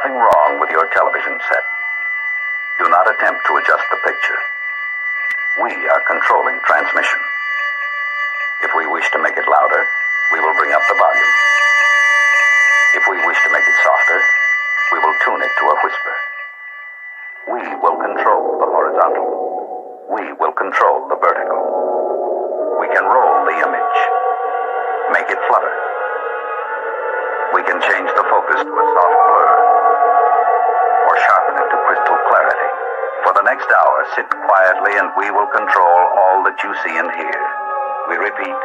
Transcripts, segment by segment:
nothing wrong with your television set. Do not attempt to adjust the picture. We are controlling transmission. If we wish to make it louder, we will bring up the volume. If we wish to make it softer, we will tune it to a whisper. We will control the horizontal. We will control the vertical. We can roll the image, make it flutter. We can change the focus to a soft blur, or sharpen it to crystal clarity. For the next hour, sit quietly and we will control all that you see and hear. We repeat,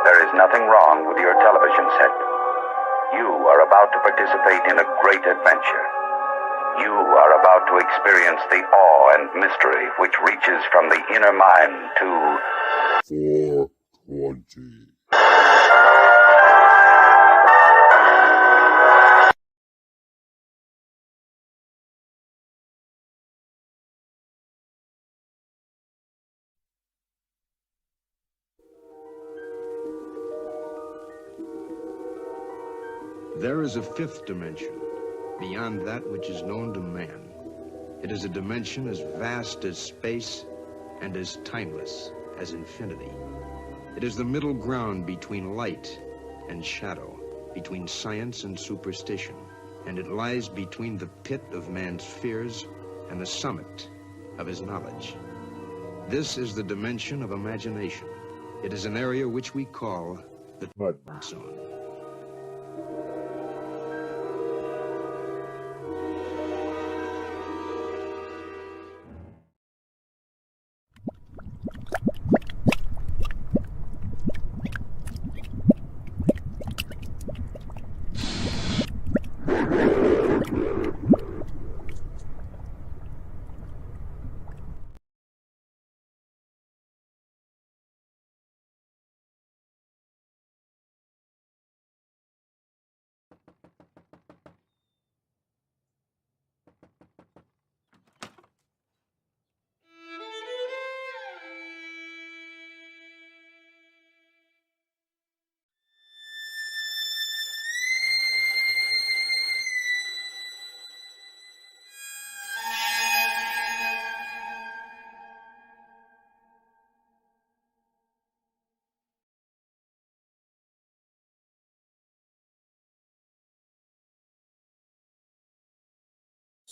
there is nothing wrong with your television set. You are about to participate in a great adventure. You are about to experience the awe and mystery which reaches from the inner mind to 420. There is a fifth dimension, beyond that which is known to man. It is a dimension as vast as space and as timeless as infinity. It is the middle ground between light and shadow, between science and superstition, and it lies between the pit of man's fears and the summit of his knowledge. This is the dimension of imagination. It is an area which we call the mud zone.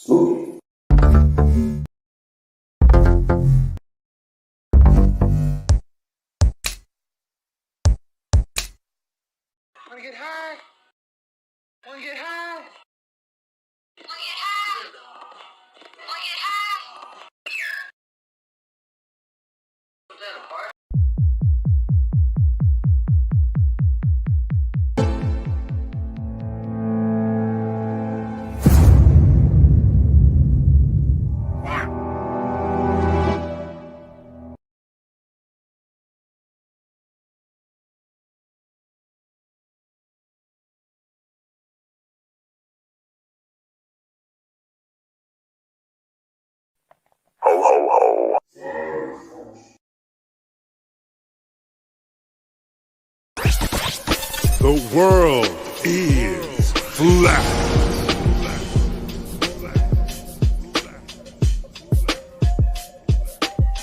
Spooky. Wanna get high? Wanna get high? Wanna get high? Wanna get high? Is that a party? Ho, ho, ho. The world is flat.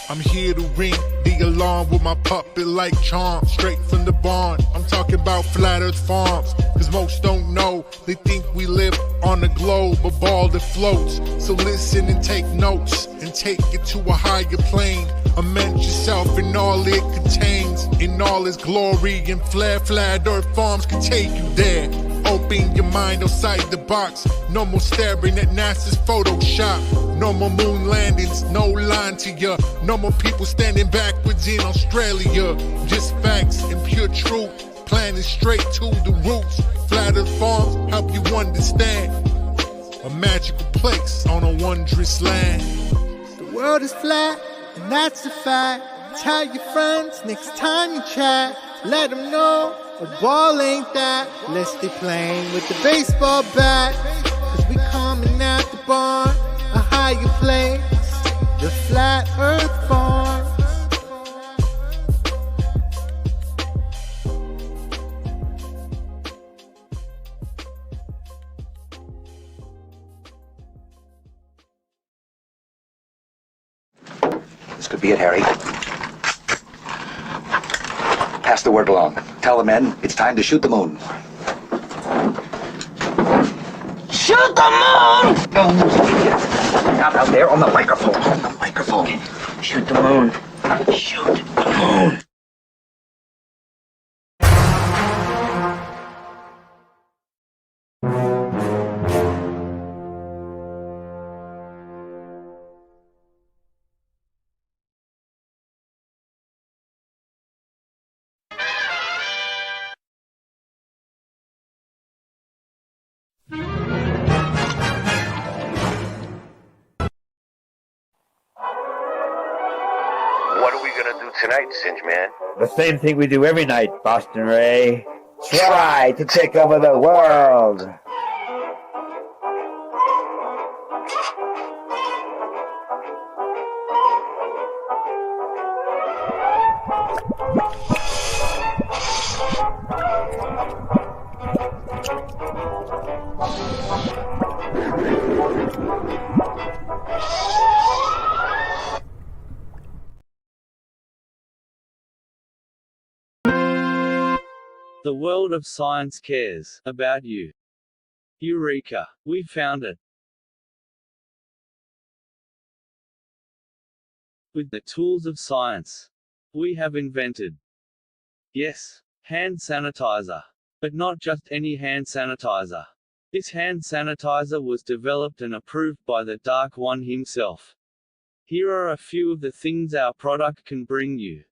I'm here to ring the alarm with my puppet-like charm, straight from the barn. I'm talking about Flat Earth Farms, cause most don't know. They think we live on a globe, a ball that floats. So listen and take notes, and take it to a higher plane. Imagine yourself in all it contains, in all its glory, and Flat Earth Farms can take you there. Open your mind outside the box. No more staring at NASA's Photoshop. No more moon landings, no line to ya. No more people standing backwards in Australia. Just facts and pure truth, planning straight to the roots. Flat Earth Farms help you understand. A magical place on a wondrous land. The world is flat, and that's a fact. Tell your friends next time you chat. Let them know a ball ain't that. Let's stay playing with the baseball bat. Cause we coming out the barn, a higher place, the Flat Earth Farms. This could be it, Harry. Pass the word along. Tell the men it's time to shoot the moon. Shoot the moon! Not out there on the microphone. On the microphone. Shoot the moon. Shoot the moon. What are we gonna do tonight, Singe Man? The same thing we do every night, Boston Ray. Try to take over the world. The world of science cares about you. Eureka! We found it. With the tools of science, we have invented, yes, hand sanitizer. But not just any hand sanitizer. This hand sanitizer was developed and approved by the Dark One himself. Here are a few of the things our product can bring you.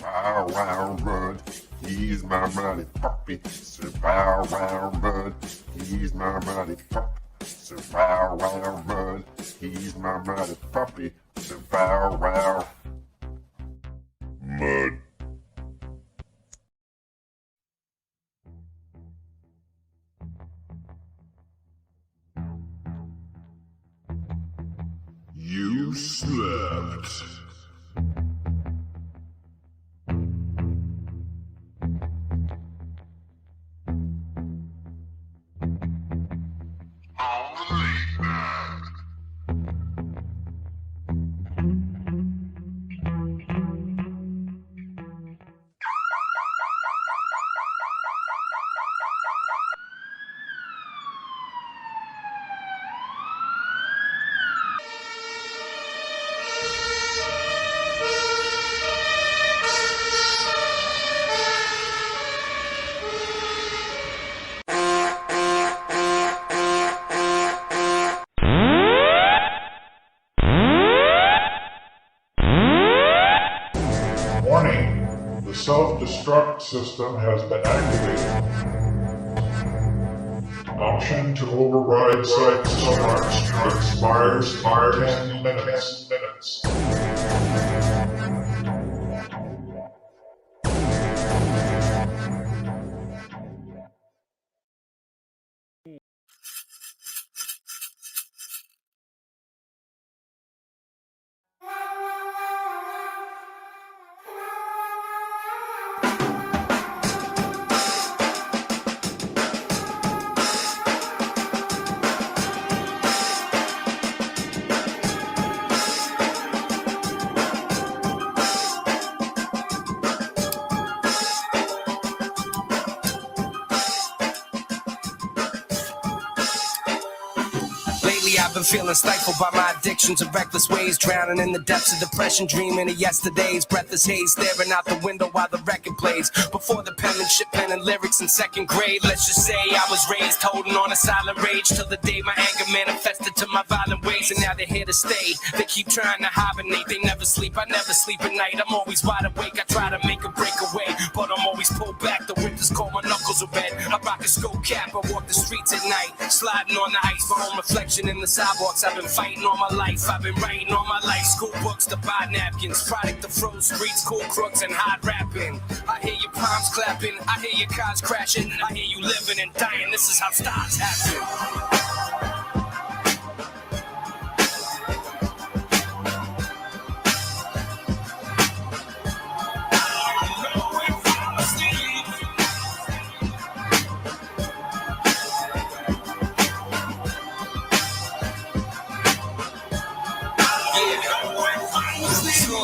Bow wow run, he's my mighty puppy. Sir bow wow run, he's my mighty puppy. Sir bow wow run, he's my mighty puppy. Sir bow wow. Mud. You slept. Warning, the self-destruct system has been activated. Option to override site start expires in 10 minutes. Lately I've been feeling stifled by my addictions and reckless ways, drowning in the depths of depression, dreaming of yesterday's breathless haze, staring out the window while the record plays. Before the penmanship, penning lyrics in second grade. Let's just say I was raised holding on a silent rage till the day my anger manifested to my violent ways, and now they're here to stay. They keep trying to hibernate, they never sleep, I never sleep at night. I'm always wide awake, I try to make a breakaway, but I'm always pulled back. The winter's cold, my knuckles are red. I rock a skull cap, I walk the streets at night, sliding on the ice, my own reflection in the sidewalks. I've been fighting all my life, I've been writing all my life. School books to buy napkins, product to froze streets, cool crooks and hot rapping. I hear your palms clapping, I hear your cars crashing, I hear you living and dying. This is how stars happen.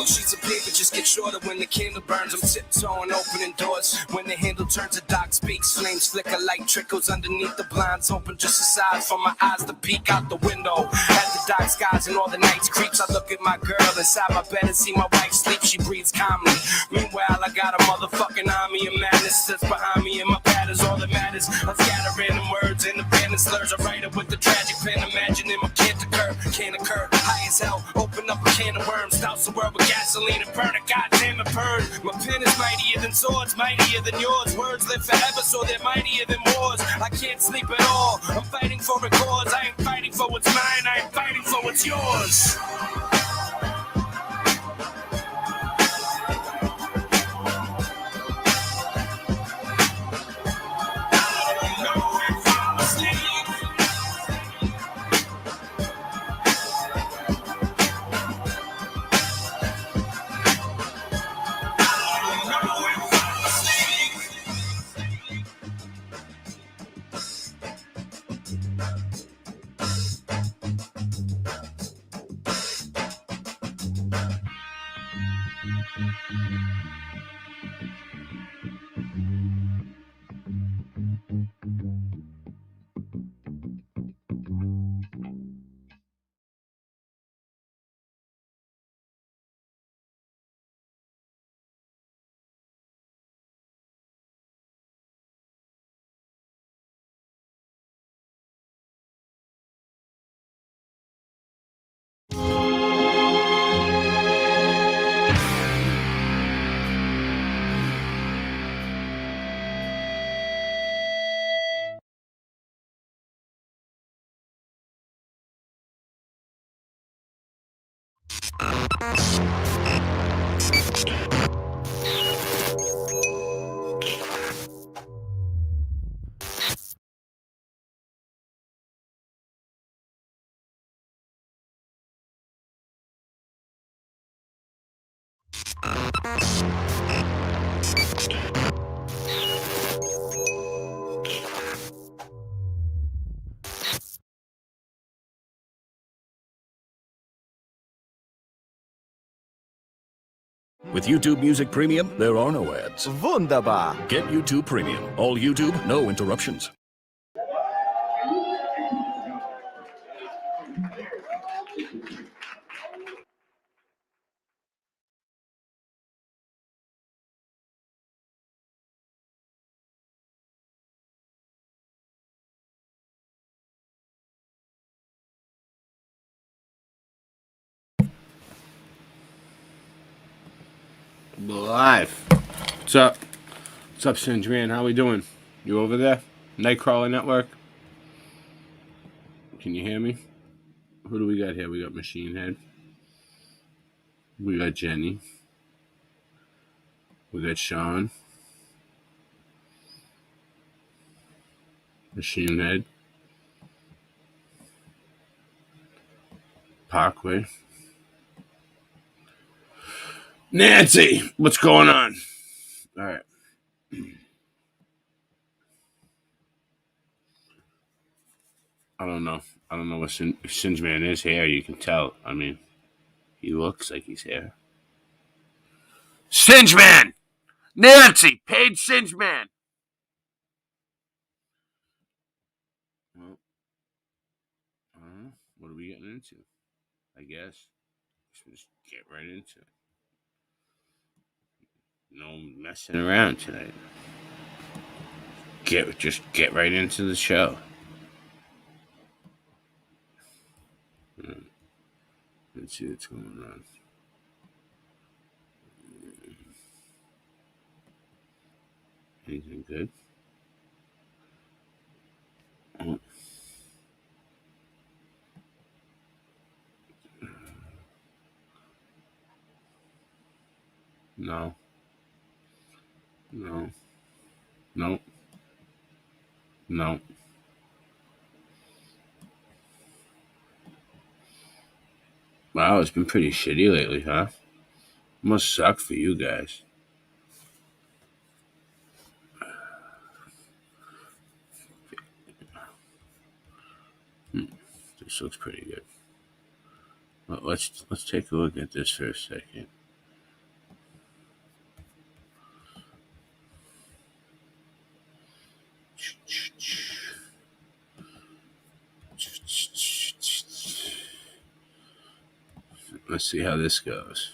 Sheets of paper just get shorter when the candle burns. I'm tiptoeing, opening doors. When the handle turns, a doc speaks. Flames flicker, light trickles underneath the blinds. Open just aside for my eyes to peek out the window. At the dark skies and all the nights creeps, I look at my girl inside my bed and see my wife sleep. She breathes calmly. Meanwhile, I got a motherfucking army of madness that's behind me, and my pad is all that matters. I scatter random words and abandoned slurs. I write it with the tragic pen, imagining my can't occur. High as hell, open up a can of worms, douse the world with gasoline and burn it, goddamn it, burn. My pen is mightier than swords, mightier than yours. Words live forever, so they're mightier than wars. I can't sleep at all, I'm fighting for a cause. I ain't fighting for what's mine, I ain't fighting for what's yours. With YouTube Music Premium, there are no ads. Wunderbar. Get YouTube Premium. All YouTube, no interruptions. Live. What's up? What's up, Singe Man? How we doing? You over there? Nightcrawler Network? Can you hear me? Who do we got here? We got Machine Head. We got Jenny. We got Sean. Machine Head. Parkway. Nancy! What's going on? All right. I don't know. I don't know what Singe Man is here. You can tell. I mean, he looks like he's here. Singe Man! Nancy! Paid Singe Man! we getting into? I guess. Just get right into it. No messing around tonight. Just get right into the show. Let's see what's going on. Anything good? Oh. No. No. No. No. Wow, it's been pretty shitty lately, huh? Must suck for you guys. This looks pretty good. Well, let's take a look at this for a second. Let's see how this goes.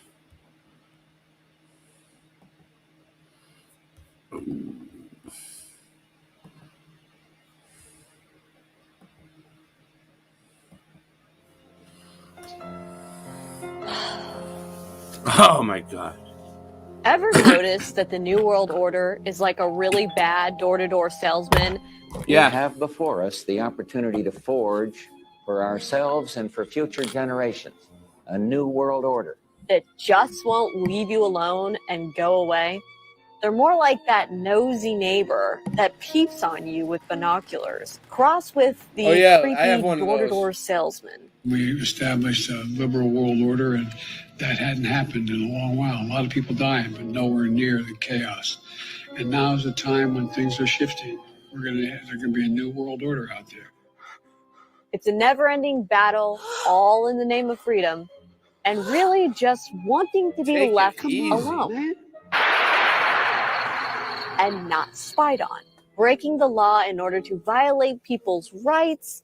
Oh my God. Ever notice that the New World Order is like a really bad door-to-door salesman? Yeah. We have before us the opportunity to forge for ourselves and for future generations a new world order that just won't leave you alone and go away. They're more like that nosy neighbor that peeps on you with binoculars, crossed with the creepy door-to-door salesman. We established a liberal world order, and that hadn't happened in a long while. A lot of people dying, but nowhere near the chaos. And now is the time when things are shifting. There's going to be a new world order out there. It's a never-ending battle, all in the name of freedom, and really just wanting to be left alone. And not spied on. Breaking the law in order to violate people's rights,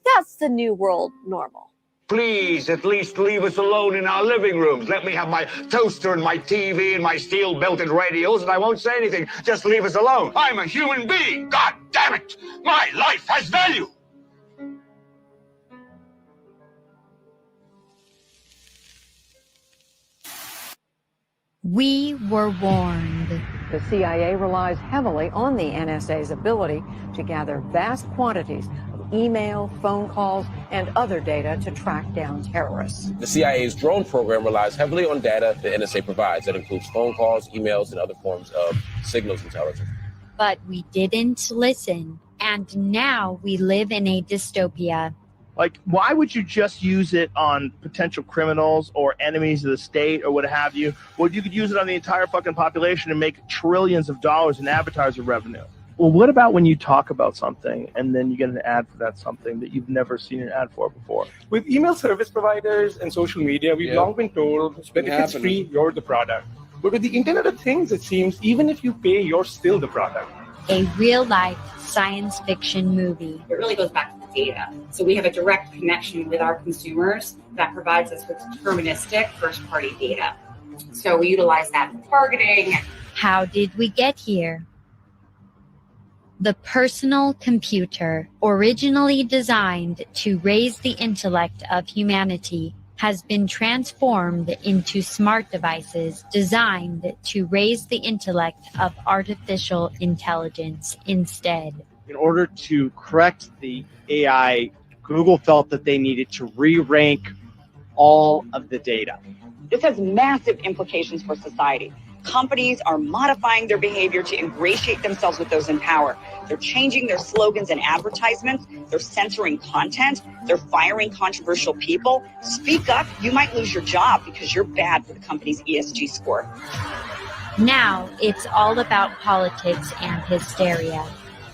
that's the new world normal. Please, at least leave us alone in our living rooms. Let me have my toaster and my TV and my steel-belted radios, and I won't say anything. Just leave us alone. I'm a human being. God damn it! My life has value! We were warned. The CIA relies heavily on the NSA's ability to gather vast quantities of email, phone calls, and other data to track down terrorists. The CIA's drone program relies heavily on data the NSA provides. That includes phone calls, emails, and other forms of signals intelligence. But we didn't listen, and now we live in a dystopia. Like, why would you just use it on potential criminals or enemies of the state or what have you? Well, you could use it on the entire fucking population and make trillions of dollars in advertiser revenue. Well, what about when you talk about something and then you get an ad for that something that you've never seen an ad for before? With email service providers and social media, we've long been told that if it's free, you're the product. But with the Internet of Things, it seems even if you pay, you're still the product. A real-life science fiction movie. It really goes back to the data. So we have a direct connection with our consumers that provides us with deterministic first-party data. So we utilize that for targeting. How did we get here? The personal computer, originally designed to raise the intellect of humanity, has been transformed into smart devices designed to raise the intellect of artificial intelligence instead. In order to correct the AI, Google felt that they needed to re-rank all of the data. This has massive implications for society. Companies are modifying their behavior to ingratiate themselves with those in power. They're changing their slogans and advertisements. They're censoring content. They're firing controversial people. Speak up, you might lose your job because you're bad for the company's ESG score. Now it's all about politics and hysteria.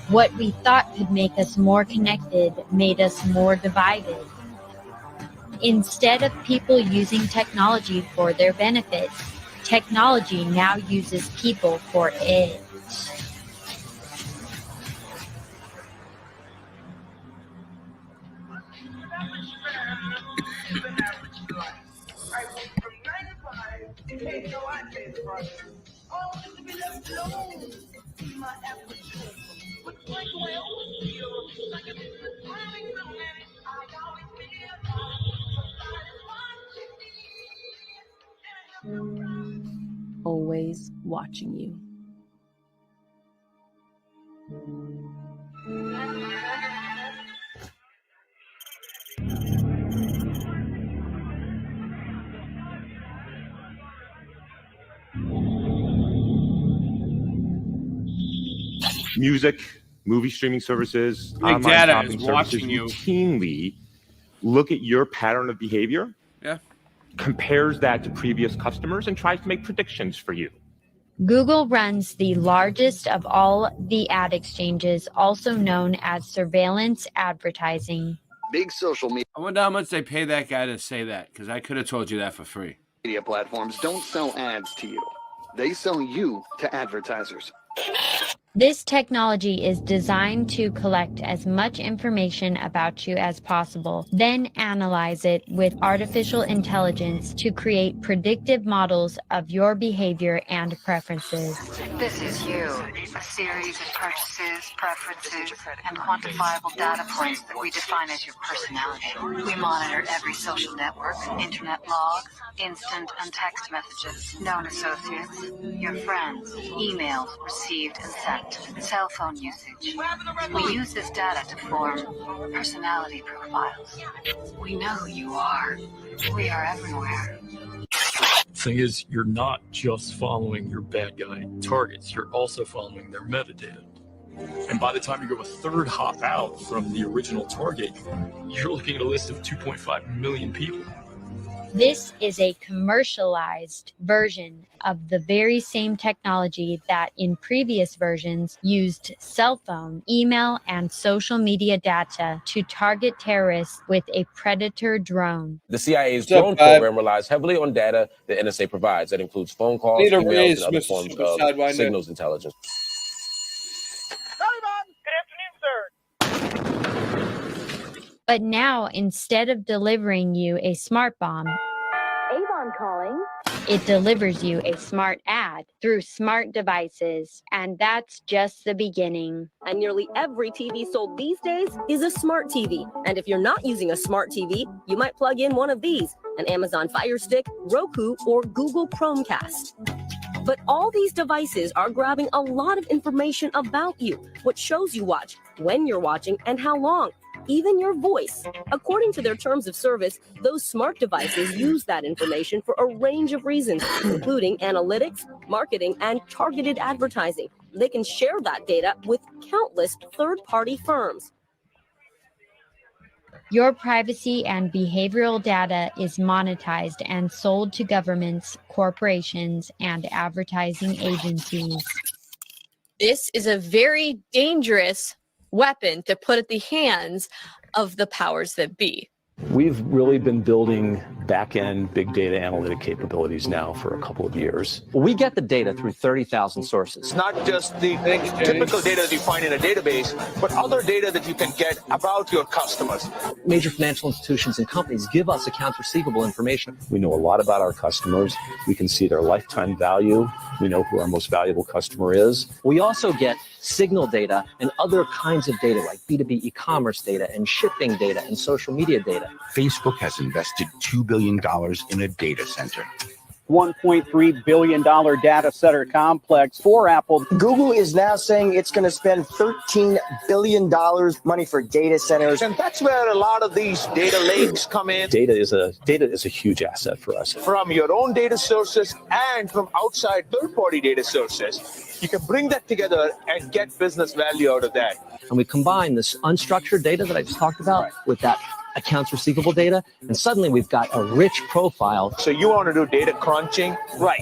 What we thought could make us more connected made us more divided. Instead of people using technology for their benefit, technology now uses people for it. Always watching you. Music, movie streaming services, Big online data shopping is services watching you. routinely look at your pattern of behavior, Yeah. compares that to previous customers, and tries to make predictions for you. Google runs the largest of all the ad exchanges, also known as surveillance advertising. Big social media. I wonder how much they pay that guy to say that, because I could have told you that for free. Media platforms don't sell ads to you. They sell you to advertisers. This technology is designed to collect as much information about you as possible, then analyze it with artificial intelligence to create predictive models of your behavior and preferences. This is you, a series of purchases, preferences, and quantifiable data points that we define as your personality. We monitor every social network, internet logs, instant and text messages, known associates, your friends, emails received and sent, cell phone usage. We use this data to form personality profiles. We know who you are. We are everywhere. Thing is, you're not just following your bad guy targets, you're also following their metadata. And by the time you go a third hop out from the original target, you're looking at a list of 2.5 million people. This is a commercialized version of the very same technology that in previous versions used cell phone, email, and social media data to target terrorists with a predator drone. The CIA's drone program relies heavily on data the NSA provides. That includes phone calls, Need a emails, raise, and other Mr. forms Super of Sidewinder. signals intelligence. But now, instead of delivering you a smart bomb, Avon calling. it delivers you a smart ad through smart devices. And that's just the beginning. And nearly every TV sold these days is a smart TV. And if you're not using a smart TV, you might plug in one of these, an Amazon Fire Stick, Roku, or Google Chromecast. But all these devices are grabbing a lot of information about you, what shows you watch, when you're watching, and how long. Even your voice. According to their terms of service, those smart devices use that information for a range of reasons, including analytics, marketing, and targeted advertising. They can share that data with countless third-party firms. Your privacy and behavioral data is monetized and sold to governments, corporations, and advertising agencies. This is a very dangerous weapon to put at the hands of the powers that be. We've really been building back-end big data analytic capabilities now for a couple of years. We get the data through 30,000 sources. It's not just the typical data that you find in a database, but other data that you can get about your customers. Major financial institutions and companies give us accounts receivable information. We know a lot about our customers. We can see their lifetime value. We know who our most valuable customer is. We also get signal data and other kinds of data like B2B e-commerce data and shipping data and social media data. Facebook has invested $2 billion in a data center. $1.3 billion data center complex for Apple. Google is now saying it's going to spend $13 billion money for data centers. And that's where a lot of these data lakes come in. Data is a huge asset for us. From your own data sources and from outside third-party data sources, you can bring that together and get business value out of that. And we combine this unstructured data that I just talked about with that accounts receivable data, and suddenly we've got a rich profile. So you want to do data crunching? Right.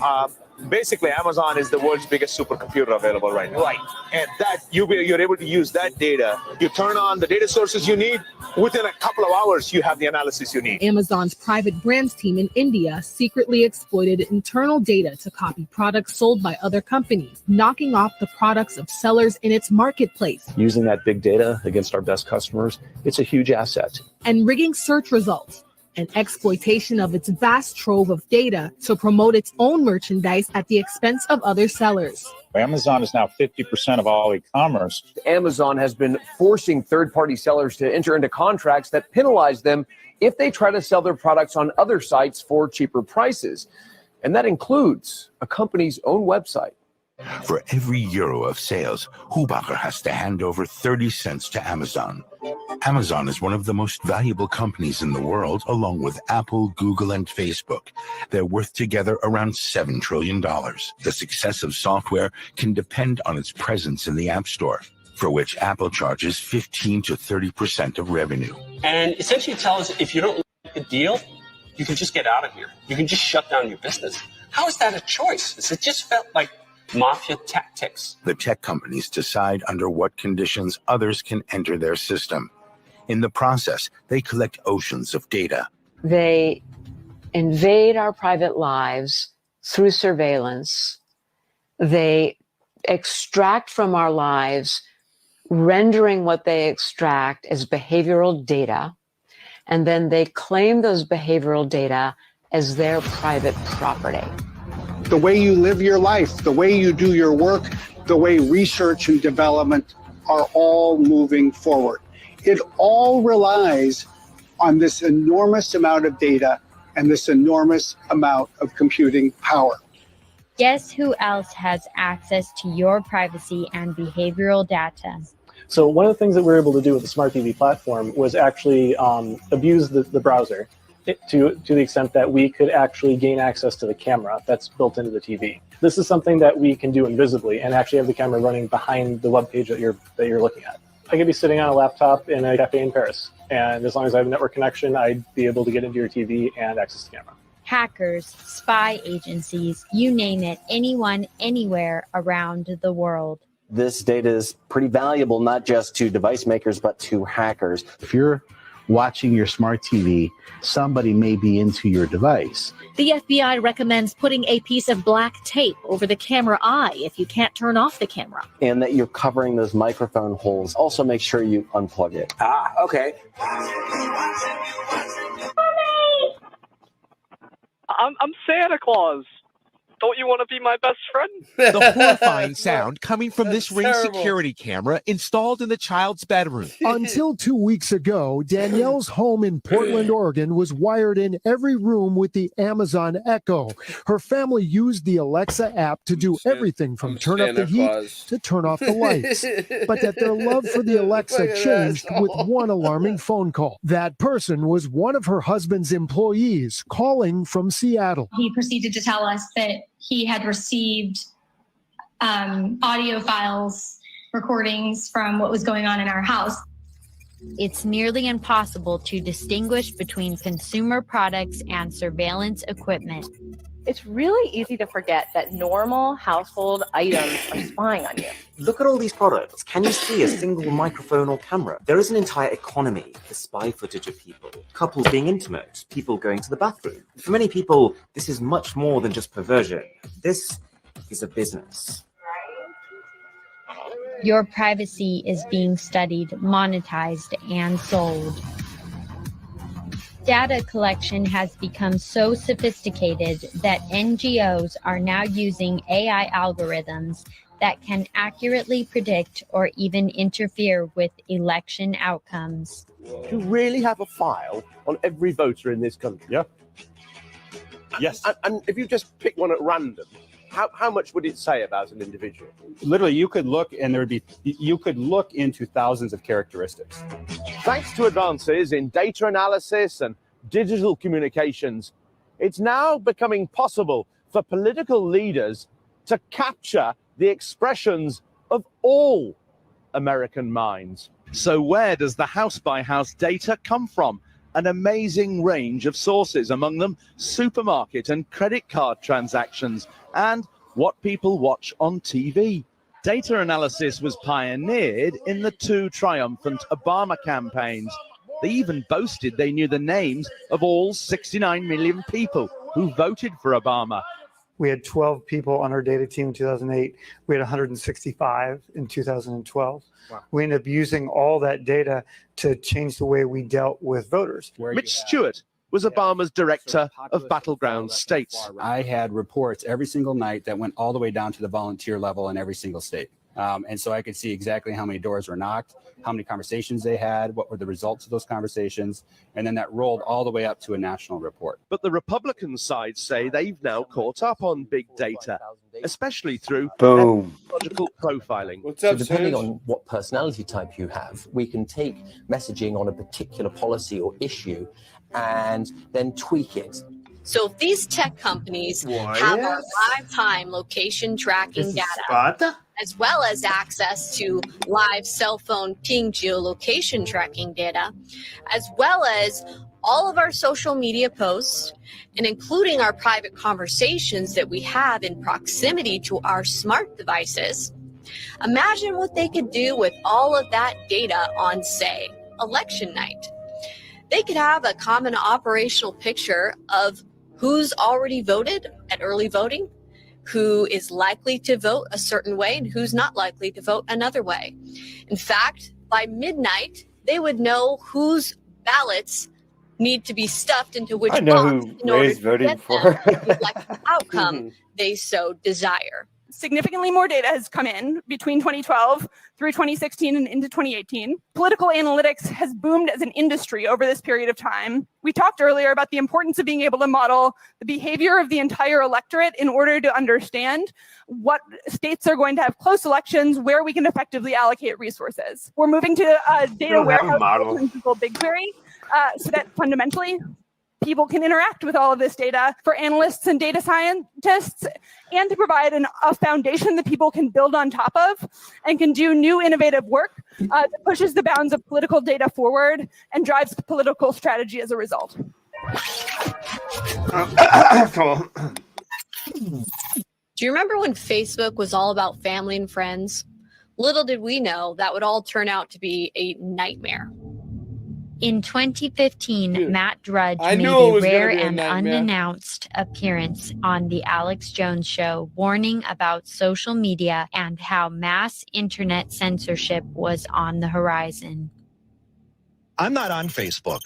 Basically, Amazon is the world's biggest supercomputer available right now. Right. And that you're able to use that data. You turn on the data sources you need. Within a couple of hours, you have the analysis you need. Amazon's private brands team in India secretly exploited internal data to copy products sold by other companies, knocking off the products of sellers in its marketplace. Using that big data against our best customers, it's a huge asset. And rigging search results. and exploitation of its vast trove of data to promote its own merchandise at the expense of other sellers. Amazon is now 50% of all e-commerce. Amazon has been forcing third-party sellers to enter into contracts that penalize them if they try to sell their products on other sites for cheaper prices. And that includes a company's own website. For every euro of sales, Hubacher has to hand over 30 cents to Amazon. Amazon is one of the most valuable companies in the world, along with Apple, Google, and Facebook. They're worth together around $7 trillion. The success of software can depend on its presence in the App Store, for which Apple charges 15 to 30% of revenue. And essentially tells us if you don't like the deal, you can just get out of here. You can just shut down your business. How is that a choice? It just felt like mafia tactics. The tech companies decide under what conditions others can enter their system. In the process, they collect oceans of data. They invade our private lives through surveillance. They extract from our lives, rendering what they extract as behavioral data, and then they claim those behavioral data as their private property. The way you live your life, the way you do your work, the way research and development are all moving forward. It all relies on this enormous amount of data and this enormous amount of computing power. Guess who else has access to your privacy and behavioral data? So one of the things that we were able to do with the Smart TV platform was actually abuse the browser to the extent that we could actually gain access to the camera that's built into the TV. This is something that we can do invisibly and actually have the camera running behind the web page that you're looking at. I could be sitting on a laptop in a cafe in Paris, and as long as I have a network connection, I'd be able to get into your TV and access the camera. Hackers, spy agencies, you name it, anyone, anywhere around the world. This data is pretty valuable, not just to device makers, but to hackers. If you're watching your smart TV, somebody may be into your device. The FBI recommends putting a piece of black tape over the camera eye if you can't turn off the camera. And that you're covering those microphone holes. Also make sure you unplug it. Okay. I'm Santa Claus. Don't you want to be my best friend? The horrifying sound coming from this Ring security camera installed in the child's bedroom. Until 2 weeks ago, Danielle's home in Portland, Oregon was wired in every room with the Amazon Echo. Her family used the Alexa app to do everything from turn up the heat to turn off the lights. But that their love for the Alexa changed with one alarming phone call. That person was one of her husband's employees calling from Seattle. He proceeded to tell us that he had received audio files, recordings from what was going on in our house. It's nearly impossible to distinguish between consumer products and surveillance equipment. It's really easy to forget that normal household items are spying on you. Look at all these products. Can you see a single microphone or camera? There is an entire economy for spy footage of people. Couples being intimate, people going to the bathroom. For many people, this is much more than just perversion. This is a business. Your privacy is being studied, monetized, and sold. Data collection has become so sophisticated that NGOs are now using AI algorithms that can accurately predict or even interfere with election outcomes. You really have a file on every voter in this country? Yeah. Yes. And if you just pick one at random, how much would it say about an individual? Literally, you could look and you could look into thousands of characteristics. Thanks to advances in data analysis and digital communications, it's now becoming possible for political leaders to capture the expressions of all American minds. So where does the house-by-house data come from? An amazing range of sources, among them supermarket and credit card transactions, and what people watch on TV. Data analysis was pioneered in the two triumphant Obama campaigns. They even boasted they knew the names of all 69 million people who voted for Obama. We had 12 people on our data team in 2008. We had 165 in 2012. Wow. We ended up using all that data to change the way we dealt with voters. Mitch Stewart was Obama's director of battleground states. I had reports every single night that went all the way down to the volunteer level in every single state. And so I could see exactly how many doors were knocked, how many conversations they had, what were the results of those conversations, and then that rolled all the way up to a national report. But the Republican side say they've now caught up on big data, especially through ecological profiling. So depending on what personality type you have, we can take messaging on a particular policy or issue and then tweak it. So if these tech companies have our live time location tracking data, as well as access to live cell phone ping geolocation tracking data, as well as all of our social media posts, and including our private conversations that we have in proximity to our smart devices, imagine what they could do with all of that data on, say, election night. They could have a common operational picture of who's already voted at early voting, who is likely to vote a certain way, and who's not likely to vote another way. In fact, by midnight, they would know whose ballots need to be stuffed into which box in order to get them the elected outcome they so desire. Significantly more data has come in between 2012 through 2016 and into 2018. Political analytics has boomed as an industry over this period of time. We talked earlier about the importance of being able to model the behavior of the entire electorate in order to understand what states are going to have close elections, where we can effectively allocate resources. We're moving to data warehouse in Google BigQuery so that fundamentally people can interact with all of this data for analysts and data scientists, and to provide a foundation that people can build on top of and can do new innovative work that pushes the bounds of political data forward and drives political strategy as a result. Do you remember when Facebook was all about family and friends? Little did we know that would all turn out to be a nightmare. In 2015, Matt Drudge made a rare and unannounced appearance on The Alex Jones Show, warning about social media and how mass internet censorship was on the horizon. I'm not on Facebook.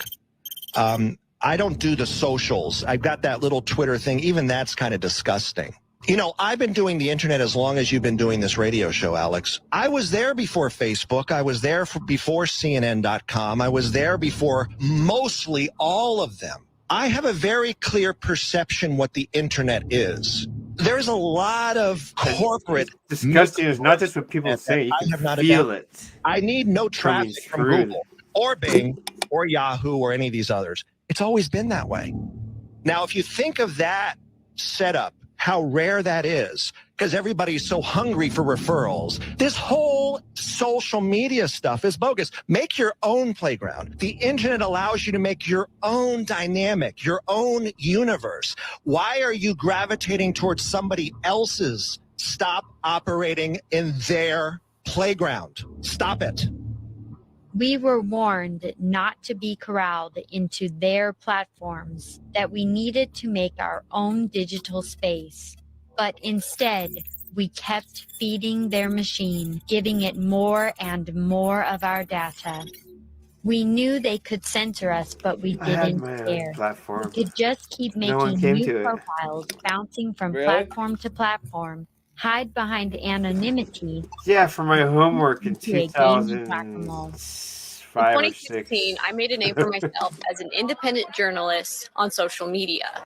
I don't do the socials. I've got that little Twitter thing. Even that's kind of disgusting. You know, I've been doing the internet as long as you've been doing this radio show, Alex. I was there before Facebook. I was there before CNN.com. I was there before mostly all of them. I have a very clear perception what the internet is. There's a lot of corporate... It's disgusting. It's not just what people say. You can feel it. I need no traffic from Google or Bing or Yahoo or any of these others. It's always been that way. Now, if you think of that setup, how rare that is, because everybody's so hungry for referrals. This whole social media stuff is bogus. Make your own playground. The internet allows you to make your own dynamic, your own universe. Why are you gravitating towards somebody else's? Stop operating in their playground. Stop it. We were warned not to be corralled into their platforms, that we needed to make our own digital space. But instead, we kept feeding their machine, giving it more and more of our data. We knew they could censor us, but we didn't care. We could just keep making new profiles, bouncing from platform to platform, hide behind anonymity. Yeah, for my homework in 2005 In or 2016, 6. I made a name for myself as an independent journalist on social media.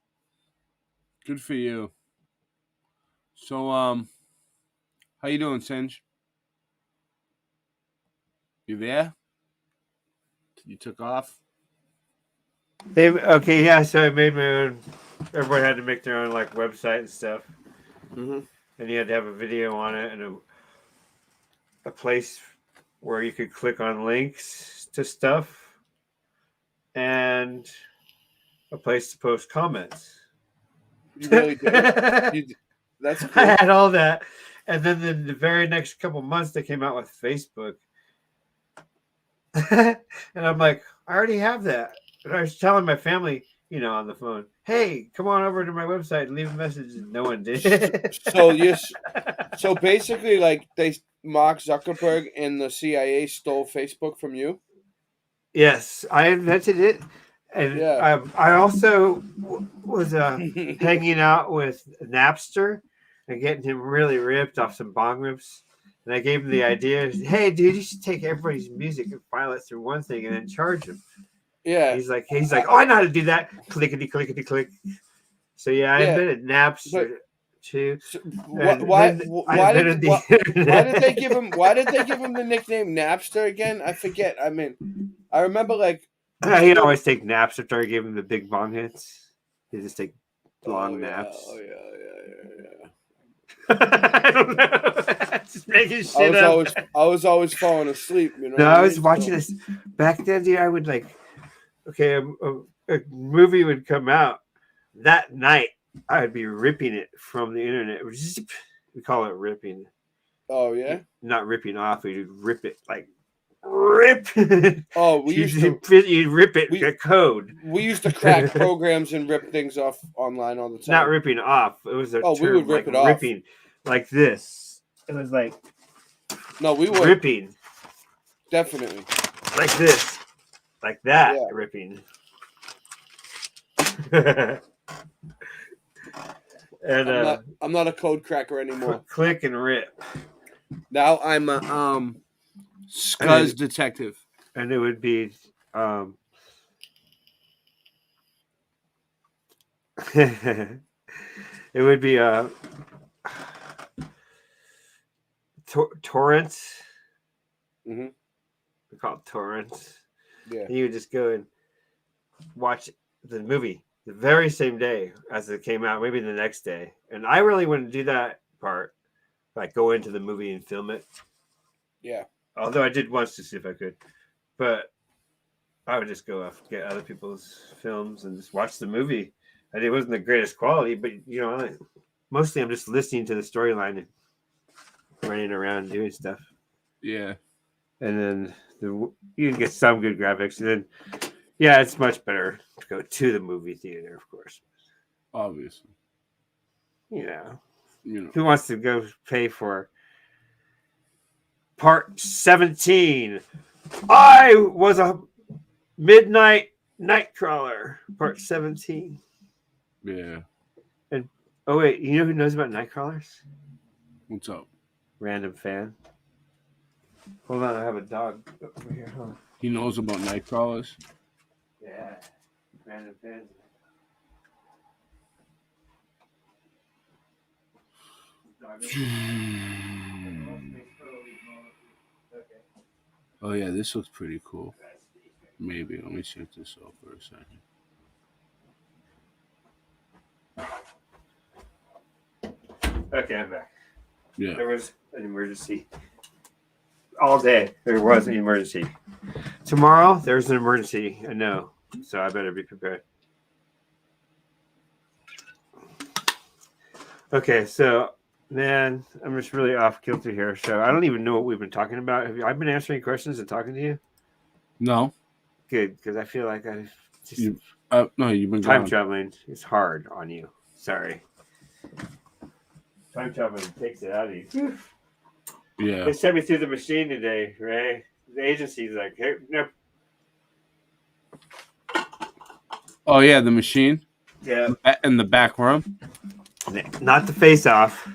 Good for you. So, how you doing, Singe? You there? You took off? Okay, yeah, so I made my own. Everyone had to make their own like website and stuff. Mm-hmm. And you had to have a video on it and a place where you could click on links to stuff and a place to post comments. You really did. That's cool. I had all that. And then in the very next couple months, they came out with Facebook. And I'm like, I already have that. And I was telling my family, you know, on the phone, hey, come on over to my website and leave a message. And no one did. So basically, like, Mark Zuckerberg and the CIA stole Facebook from you? Yes, I invented it. And I also was hanging out with Napster and getting him really ripped off some bong rips. And I gave him the idea, hey, dude, you should take everybody's music and file it through one thing and then charge them. Yeah. He's like, oh, I know how to do that. Clickety, clickety, click. So yeah, I invented Napster too. Why did they give him the nickname Napster again? I forget. I mean, I remember like he'd always take naps after I gave him the big bong hits. He'd just take long naps. Yeah. I don't know. Just making shit up. I was always falling asleep. You know. No, I was watching this back then. Dude, I would like, okay, a movie would come out that night. I would be ripping it from the internet. We call it ripping. Oh yeah. Not ripping off. We'd rip it like rip. Oh, we used to you rip it. The code. We used to crack programs and rip things off online all the time. Not ripping off. It was a term, we would rip like it off. Ripping like this. It was like we were ripping. Definitely. Like this. Like that. Yeah. Ripping. And I'm not a code cracker anymore. Click and rip. Now I'm a scuzz detective. And it would be it would be torrents. Mm-hmm. We call it torrents. Yeah. And you would just go and watch the movie the very same day as it came out, maybe the next day. And I really wouldn't do that part, like go into the movie and film it. Yeah. Although I did once to see if I could, but I would just go off, get other people's films and just watch the movie. And it wasn't the greatest quality, but mostly I'm just listening to the storyline and running around doing stuff. Yeah. And then you can get some good graphics, and then it's much better to go to the movie theater, of course. Obviously. Who wants to go pay for part 17? I was a midnight nightcrawler, part 17. Yeah. And oh wait, you know who knows about nightcrawlers? What's up? Random fan. Hold on, I have a dog over here. Hold on. He knows about nightcrawlers. Yeah, random fan. Oh yeah, this looks pretty cool. Maybe let me check this out for a second. Okay, I'm back. Yeah. There was an emergency. All day there was an emergency. Tomorrow there's an emergency. I know, so I better be prepared. Okay, so man, I'm just really off kilter here. So I don't even know what we've been talking about. I've been answering questions and talking to you? No. Good, because I feel like I've just no, you've been time gone. traveling is hard on you. Sorry. Time traveling takes it out of you. Yeah. They sent me through the machine today, right? The agency's like, hey, no. Oh yeah, the machine. Yeah. In the back room. Not the face off.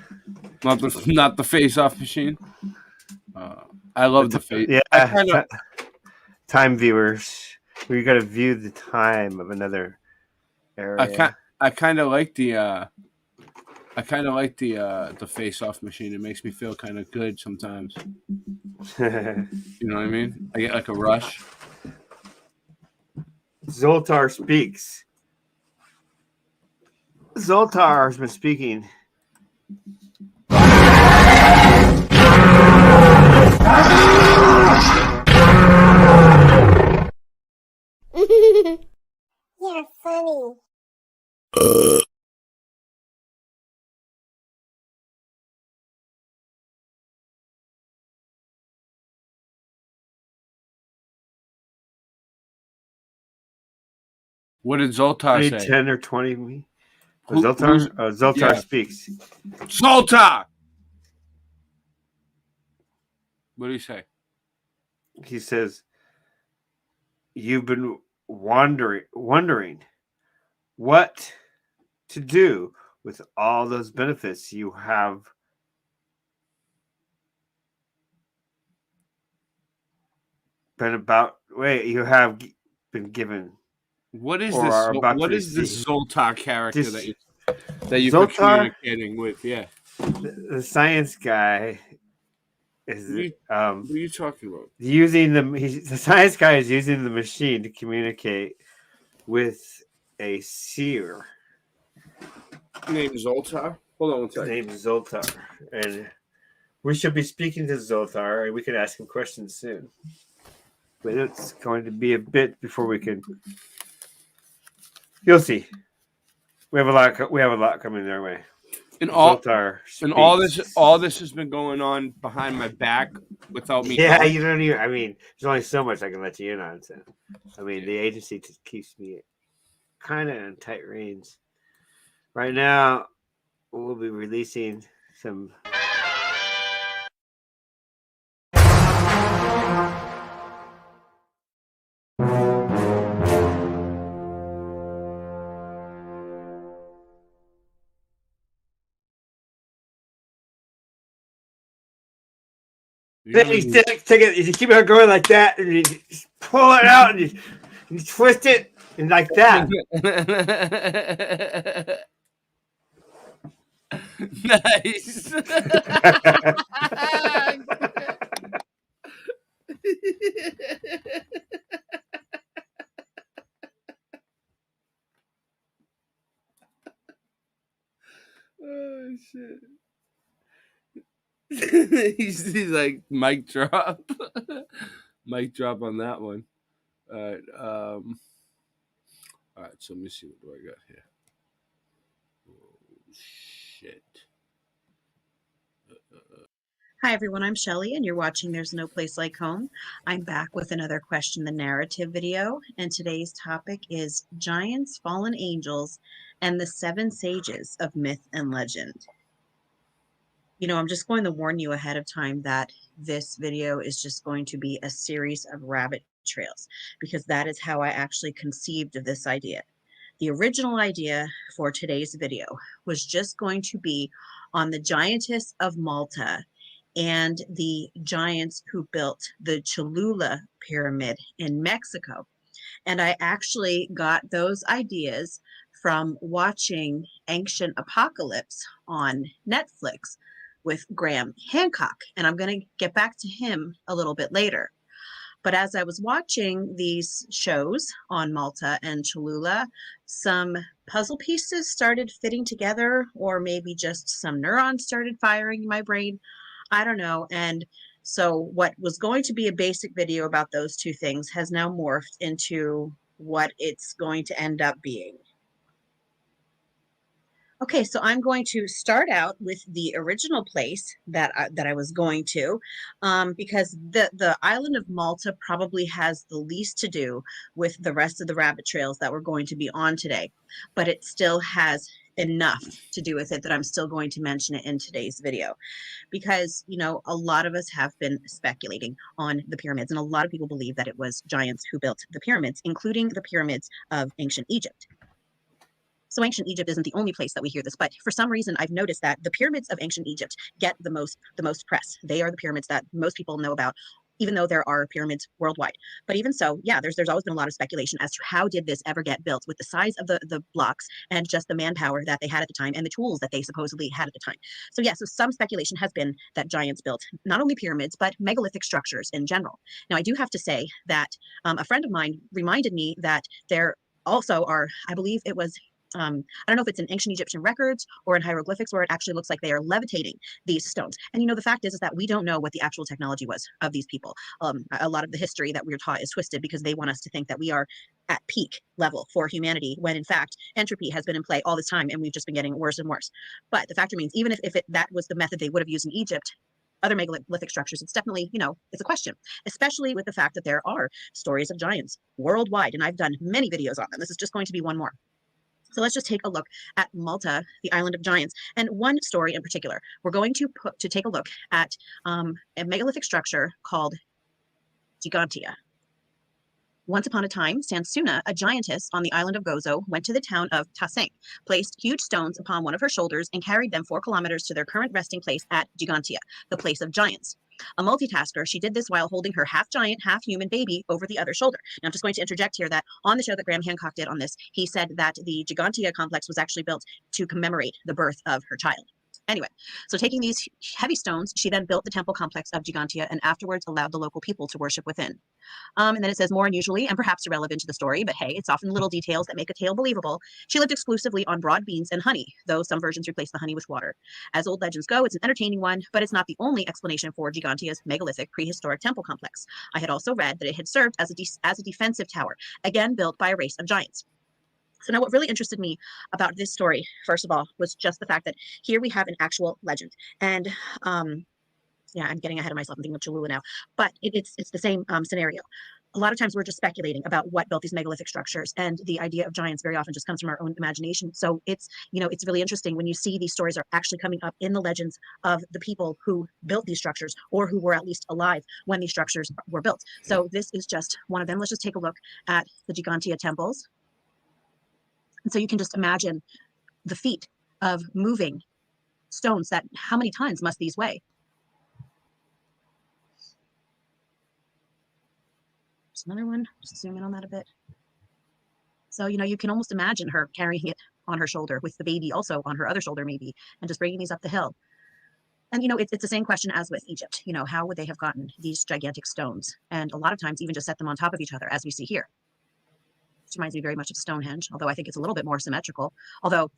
Not the face off machine. I love the face. Yeah. Time viewers. We got to view the time of another area. I kind of like the face off machine. It makes me feel kind of good sometimes. You know what I mean? I get like a rush. Zoltar speaks. Zoltar has been speaking. You're funny. What did Zoltar say? 10 or 20 me? Zoltar speaks. Zoltar! What did he say? He says, you've been wondering what to do with all those benefits you have you have been given. What is or this? are about What to is this receive. Zoltar character This- that you've been Zoltar? communicating with? Yeah. The science guy is What are you talking about? using the science guy is using the machine to communicate with a seer named Zoltar. Hold on one second. Named Zoltar, and we should be speaking to Zoltar, and we can ask him questions soon. But it's going to be a bit before we can. You'll see. We have a lot. We have a lot coming their way. And all speaks. all this has been going on behind my back without me. Yeah, talking. you don't even. I mean, there's only so much I can let you in on. So, I mean, the agency just keeps me kind of in tight reins. Right now, we'll be releasing some. Then you take it, you keep it going like that, and you just pull it out, and you twist it, and like that. Nice. Oh shit. he's like mic drop. Mic drop on that one. All right. All right, so let me see what do I got here. Oh shit. Hi, everyone. I'm Shelly, and you're watching There's No Place Like Home. I'm back with another Question the Narrative video, and today's topic is Giants, Fallen Angels, and the 7 Sages of Myth and Legend. You know, I'm just going to warn you ahead of time that this video is just going to be a series of rabbit trails, because that is how I actually conceived of this idea. The original idea for today's video was just going to be on the Giantess of Malta and the giants who built the Cholula pyramid in Mexico. And I actually got those ideas from watching Ancient Apocalypse on Netflix with Graham Hancock. And I'm going to get back to him a little bit later. But as I was watching these shows on Malta and Cholula, some puzzle pieces started fitting together, or maybe just some neurons started firing in my brain. I don't know. And so what was going to be a basic video about those two things has now morphed into what it's going to end up being. Okay, so I'm going to start out with the original place that I was going to, because the island of Malta probably has the least to do with the rest of the rabbit trails that we're going to be on today, but it still has enough to do with it that I'm still going to mention it in today's video. Because, you know, a lot of us have been speculating on the pyramids, and a lot of people believe that it was giants who built the pyramids, including the pyramids of ancient Egypt. So ancient Egypt isn't the only place that we hear this, but for some reason I've noticed that the pyramids of ancient Egypt get the most press. They are the pyramids that most people know about, even though there are pyramids worldwide. But even so, yeah, there's always been a lot of speculation as to how did this ever get built with the size of the blocks and just the manpower that they had at the time and the tools that they supposedly had at the time. So yeah, so some speculation has been that giants built not only pyramids, but megalithic structures in general. Now, I do have to say that a friend of mine reminded me that there also are, I believe it was, I don't know if it's in ancient Egyptian records or in hieroglyphics where it actually looks like they are levitating these stones. And you know, the fact is that we don't know what the actual technology was of these people. A lot of the history that we're taught is twisted because they want us to think that we are at peak level for humanity, when in fact entropy has been in play all this time and we've just been getting worse and worse. But the fact remains, even if that was the method they would have used in Egypt, other megalithic structures, it's definitely, you know, it's a question, especially with the fact that there are stories of giants worldwide. And I've done many videos on them. This is just going to be one more. So let's just take a look at Malta, the island of giants, and one story in particular. We're going to take a look at a megalithic structure called Gigantia. Once upon a time, Sansuna, a giantess on the island of Gozo, went to the town of Taseng, placed huge stones upon one of her shoulders, and carried them 4 kilometers to their current resting place at Gigantia, the place of giants. A multitasker, she did this while holding her half-giant, half-human baby over the other shoulder. Now, I'm just going to interject here that on the show that Graham Hancock did on this, he said that the Gigantia complex was actually built to commemorate the birth of her child. Anyway, so taking these heavy stones, she then built the temple complex of Gigantia and afterwards allowed the local people to worship within. And then it says, more unusually and perhaps irrelevant to the story, but hey, it's often little details that make a tale believable. She lived exclusively on broad beans and honey, though some versions replace the honey with water. As old legends go, it's an entertaining one, but it's not the only explanation for Gigantia's megalithic prehistoric temple complex. I had also read that it had served as a defensive tower, again built by a race of giants. So now what really interested me about this story, first of all, was just the fact that here we have an actual legend. And yeah, I'm getting ahead of myself. I'm thinking of Cholula now, but it's the same scenario. A lot of times we're just speculating about what built these megalithic structures, and the idea of giants very often just comes from our own imagination. So it's, you know, it's really interesting when you see these stories are actually coming up in the legends of the people who built these structures or who were at least alive when these structures were built. So this is just one of them. Let's just take a look at the Gigantia temples. And so you can just imagine the feat of moving stones that how many tons must these weigh? Just another one, just zoom in on that a bit. So, you know, you can almost imagine her carrying it on her shoulder with the baby also on her other shoulder maybe, and just bringing these up the hill. And, you know, it's the same question as with Egypt. You know, how would they have gotten these gigantic stones? And a lot of times even just set them on top of each other as we see here. Which reminds me very much of Stonehenge, although I think it's a little bit more symmetrical. Although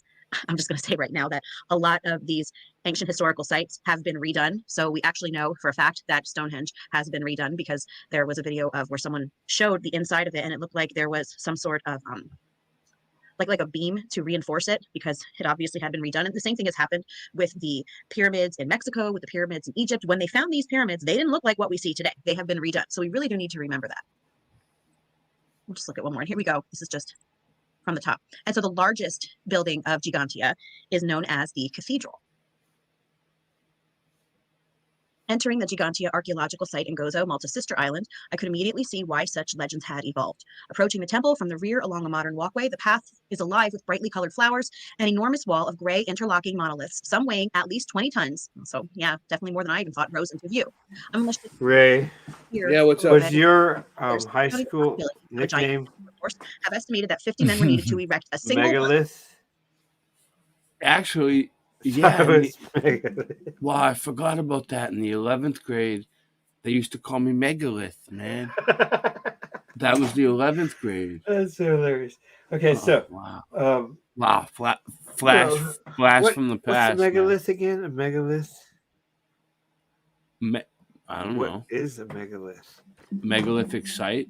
I'm just going to say right now that a lot of these ancient historical sites have been redone. So we actually know for a fact that Stonehenge has been redone because there was a video of where someone showed the inside of it and it looked like there was some sort of like a beam to reinforce it because it obviously had been redone. And the same thing has happened with the pyramids in Mexico, with the pyramids in Egypt. When they found these pyramids, they didn't look like what we see today. They have been redone. So we really do need to remember that. We'll just look at one more. And here we go. This is just from the top. And so the largest building of Gigantia is known as the cathedral. Entering the Gigantia archaeological site in Gozo, Malta's sister island, I could immediately see why such legends had evolved. Approaching the temple from the rear along a modern walkway, the path is alive with brightly colored flowers, an enormous wall of gray interlocking monoliths, some weighing at least 20 tons. So yeah, definitely more than I even thought, rose into view. I'm going to Ray, yeah, what's up? What's your high school nickname? Have estimated that 50 men were needed to erect a single Megalith. Actually, yeah. Wow, I forgot about that. In the 11th grade, they used to call me Megalith, man. That was the 11th grade. That's so hilarious. Okay, so wow, flash from the past. What's a megalith again? A megalith? I don't know. What is a megalith? Megalithic site,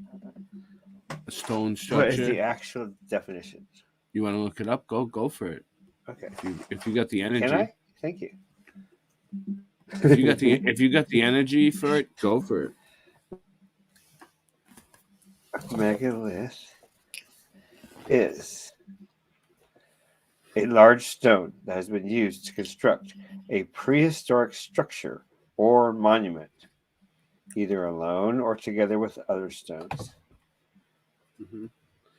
a stone structure. What is the actual definition? You want to look it up? Go for it. Okay. If you got the energy. Can I? Thank you. If you got the energy for it, go for it. A megalith is a large stone that has been used to construct a prehistoric structure or monument, either alone or together with other stones. Mm-hmm.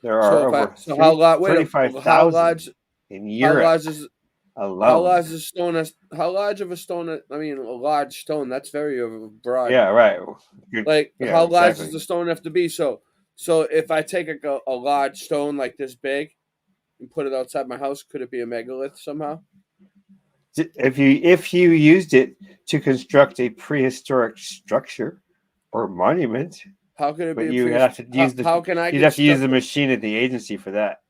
There are over 35,000 in Europe. How large is a stone? How large of a stone? I mean, a large stone. That's very broad. Yeah, right. How large does the stone have to be? So if I take a large stone like this big and put it outside my house, could it be a megalith somehow? If you used it to construct a prehistoric structure or monument, how could it be? You have to use you'd have to use the machine at the agency for that.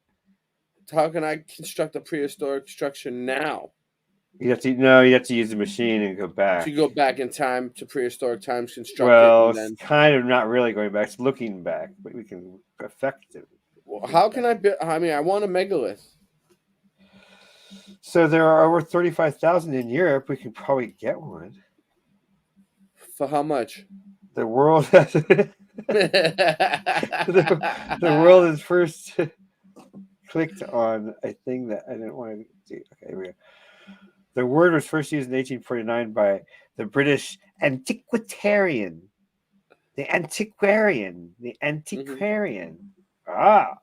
How can I construct a prehistoric structure now? You have to use the machine and go back. So you go back in time to prehistoric times, construct it. And then... it's kind of not really going back. It's looking back, but we can affect it. Well, how can I build? I mean, I want a megalith. So there are over 35,000 in Europe. We could probably get one. For how much? The world has the world is first clicked on a thing that I didn't want to do. Okay, here we go. The word was first used in 1849 by the British antiquarian The antiquarian. The antiquarian. Ah.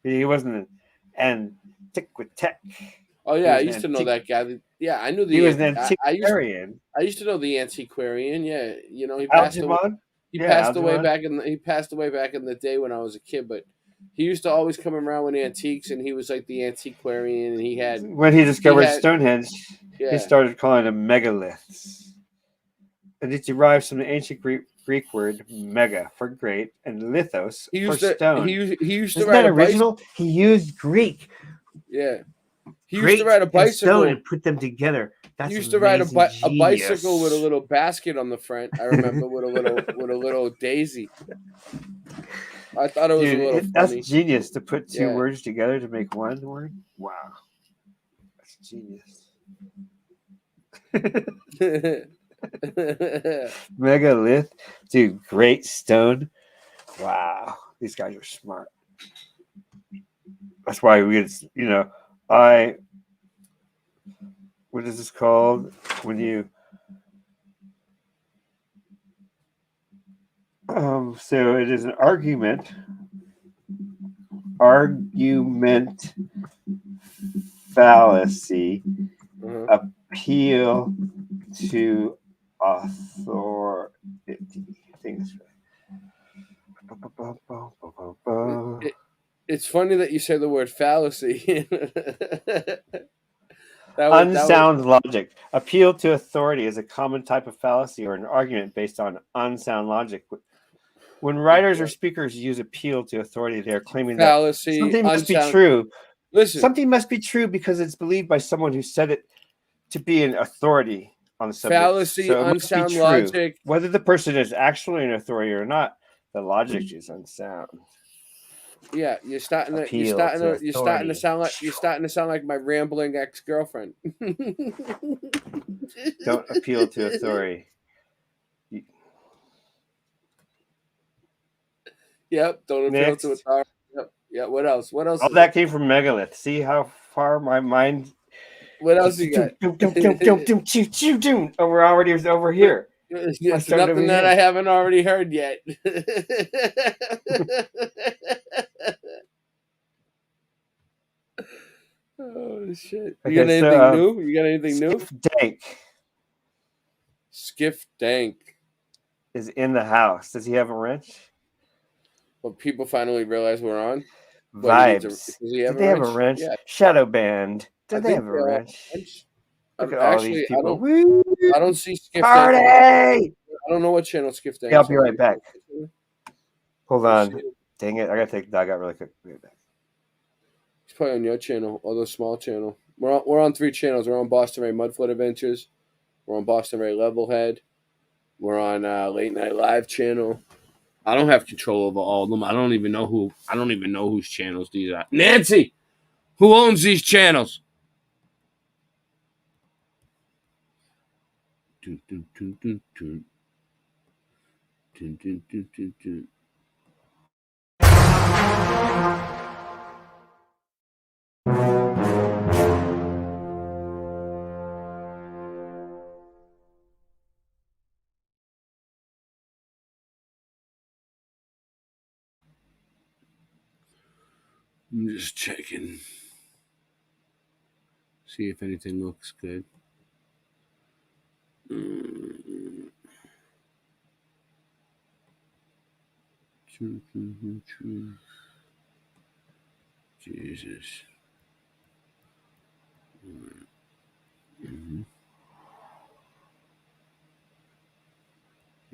He wasn't an antiquitech. Oh yeah, I used to know that guy. Yeah, I knew the. He was an I antiquarian. used to know the antiquarian. Yeah, you know he passed away. Algernon? He Yeah, passed away Algernon. he passed away back in the day when I was a kid. But he used to always come around with antiques, and he was like the antiquarian. And he had When he discovered had- Stonehenge, Yeah. he started calling them megaliths. And it derives from the ancient Greek word mega for great and lithos He for used to. stone. He used to Isn't ride that a bicycle. original? He used Greek. Yeah. He Great used to ride a and bicycle stone and put them together. That's he used to ride a amazing bicycle genius. with a little basket on the front. I remember with a little daisy. I thought it was a little that's funny. genius to put two Yeah. words together to make one word. Wow, that's genius. Megalith, dude, great stone. Wow, these guys are smart. That's why we get, what is this called when you? So it is an argument fallacy, appeal to authority. I think that's right. It's funny that you say the word fallacy. Unsound logic. Appeal to authority is a common type of fallacy or an argument based on unsound logic. When writers or speakers use appeal to authority, they are claiming fallacy, that something must be true. Something must be true because it's believed by someone who said it to be an authority on the subject. Fallacy, so it must be unsound true. logic. Whether the person is actually an authority or not, the logic is unsound. Yeah, you're starting to sound like my rambling ex-girlfriend. Don't appeal to authority. Yep, don't appeal to authority. Yep. Yeah, what else? What else? All that came from Megalith. See how far my mind. What else you got? Oh, we're already over here. Yes, nothing that I haven't already heard yet. Oh shit! You got anything new? You got anything new? Skiff Dank is in the house. Does he have a wrench? Well, people finally realize we're on. Vibes. Does he have Did they have a wrench? Yeah. Shadow Band. Did they have a wrench? Look at all these people. I don't see Skiff Party! Dank. I don't know what channel Skiff Dank. Yeah, I'll be right back. Hold on. Dang it! I gotta take the dog out really quick. Be right back. He's probably on your channel or the small channel. We're on 3 channels. We're on Boston Ray Mudfoot Adventures. We're on Boston Ray Levelhead. We're on Late Night Live channel. I don't have control over all of them. I don't even know whose channels these are. Nancy, who owns these channels? I'm just checking. See if anything looks good. Jesus.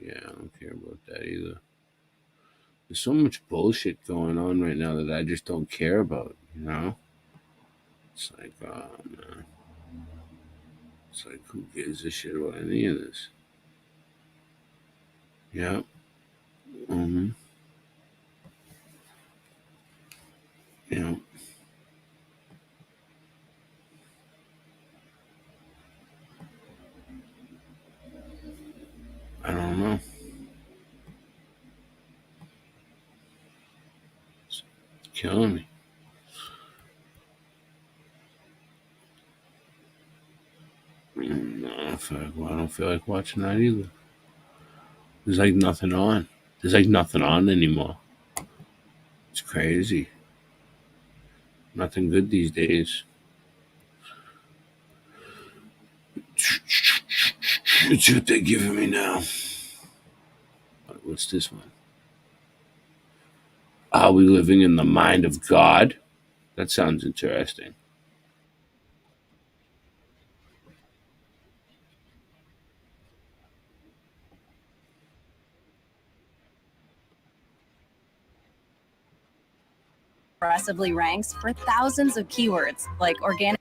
Yeah, I don't care about that either. There's so much bullshit going on right now that I just don't care about, you know? It's like, oh, man. It's like, who gives a shit about any of this? Yeah. Yeah. I don't know. It's killing me. No, I don't feel like watching that either. There's like nothing on. There's like nothing on anymore. It's crazy. Nothing good these days. It's what they're giving me now. What's this one? Are we living in the mind of God? That sounds interesting. Aggressively ranks for thousands of keywords like organic.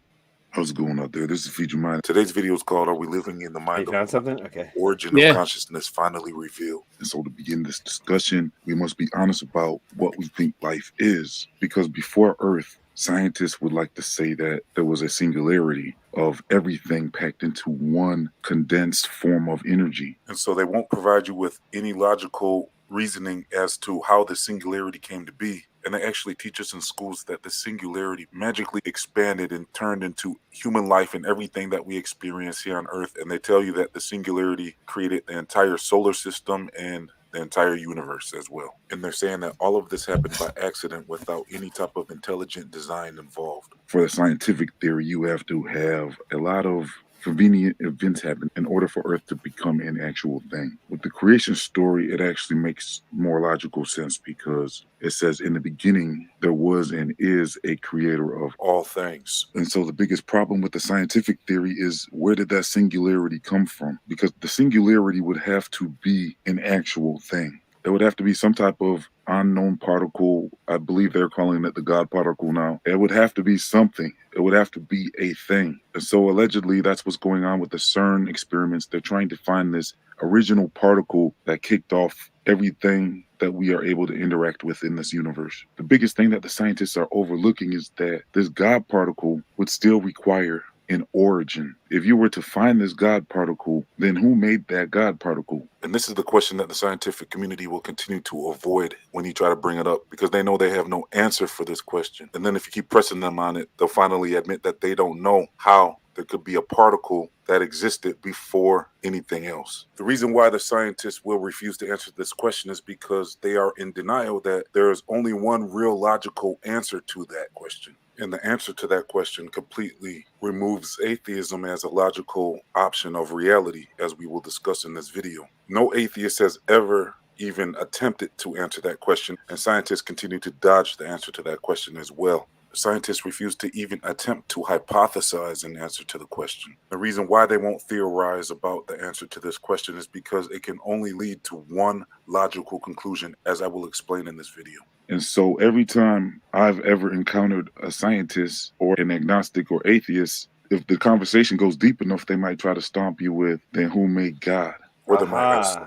How's it going out there? This is Feature Mind. Today's video is called Are We Living in the Mind You found something? Okay. Origin of Consciousness Finally Revealed. And so to begin this discussion, we must be honest about what we think life is. Because before Earth, scientists would like to say that there was a singularity of everything packed into one condensed form of energy. And so they won't provide you with any logical reasoning as to how the singularity came to be. And they actually teach us in schools that the singularity magically expanded and turned into human life and everything that we experience here on Earth. And they tell you that the singularity created the entire solar system and the entire universe as well. And they're saying that all of this happened by accident without any type of intelligent design involved. For the scientific theory, you have to have a lot of convenient events happen in order for Earth to become an actual thing. With the creation story, it actually makes more logical sense because it says in the beginning, there was and is a creator of all things. And so the biggest problem with the scientific theory is where did that singularity come from? Because the singularity would have to be an actual thing. There would have to be some type of unknown particle. I believe they're calling it the God particle now. It would have to be something. It would have to be a thing. And so allegedly that's what's going on with the CERN experiments. They're trying to find this original particle that kicked off everything that we are able to interact with in this universe. The biggest thing that the scientists are overlooking is that this God particle would still require an origin. If you were to find this God particle, then who made that God particle? And this is the question that the scientific community will continue to avoid when you try to bring it up, because they know they have no answer for this question. And then if you keep pressing them on it, they'll finally admit that they don't know how there could be a particle that existed before anything else. The reason why the scientists will refuse to answer this question is because they are in denial that there is only one real logical answer to that question. And the answer to that question completely removes atheism as a logical option of reality, as we will discuss in this video. No atheist has ever even attempted to answer that question, and scientists continue to dodge the answer to that question as well. Scientists refuse to even attempt to hypothesize an answer to the question. The reason why they won't theorize about the answer to this question is because it can only lead to one logical conclusion, as I will explain in this video. And so every time I've ever encountered a scientist or an agnostic or atheist, if the conversation goes deep enough, they might try to stomp you with, then who made God? Or they might ask,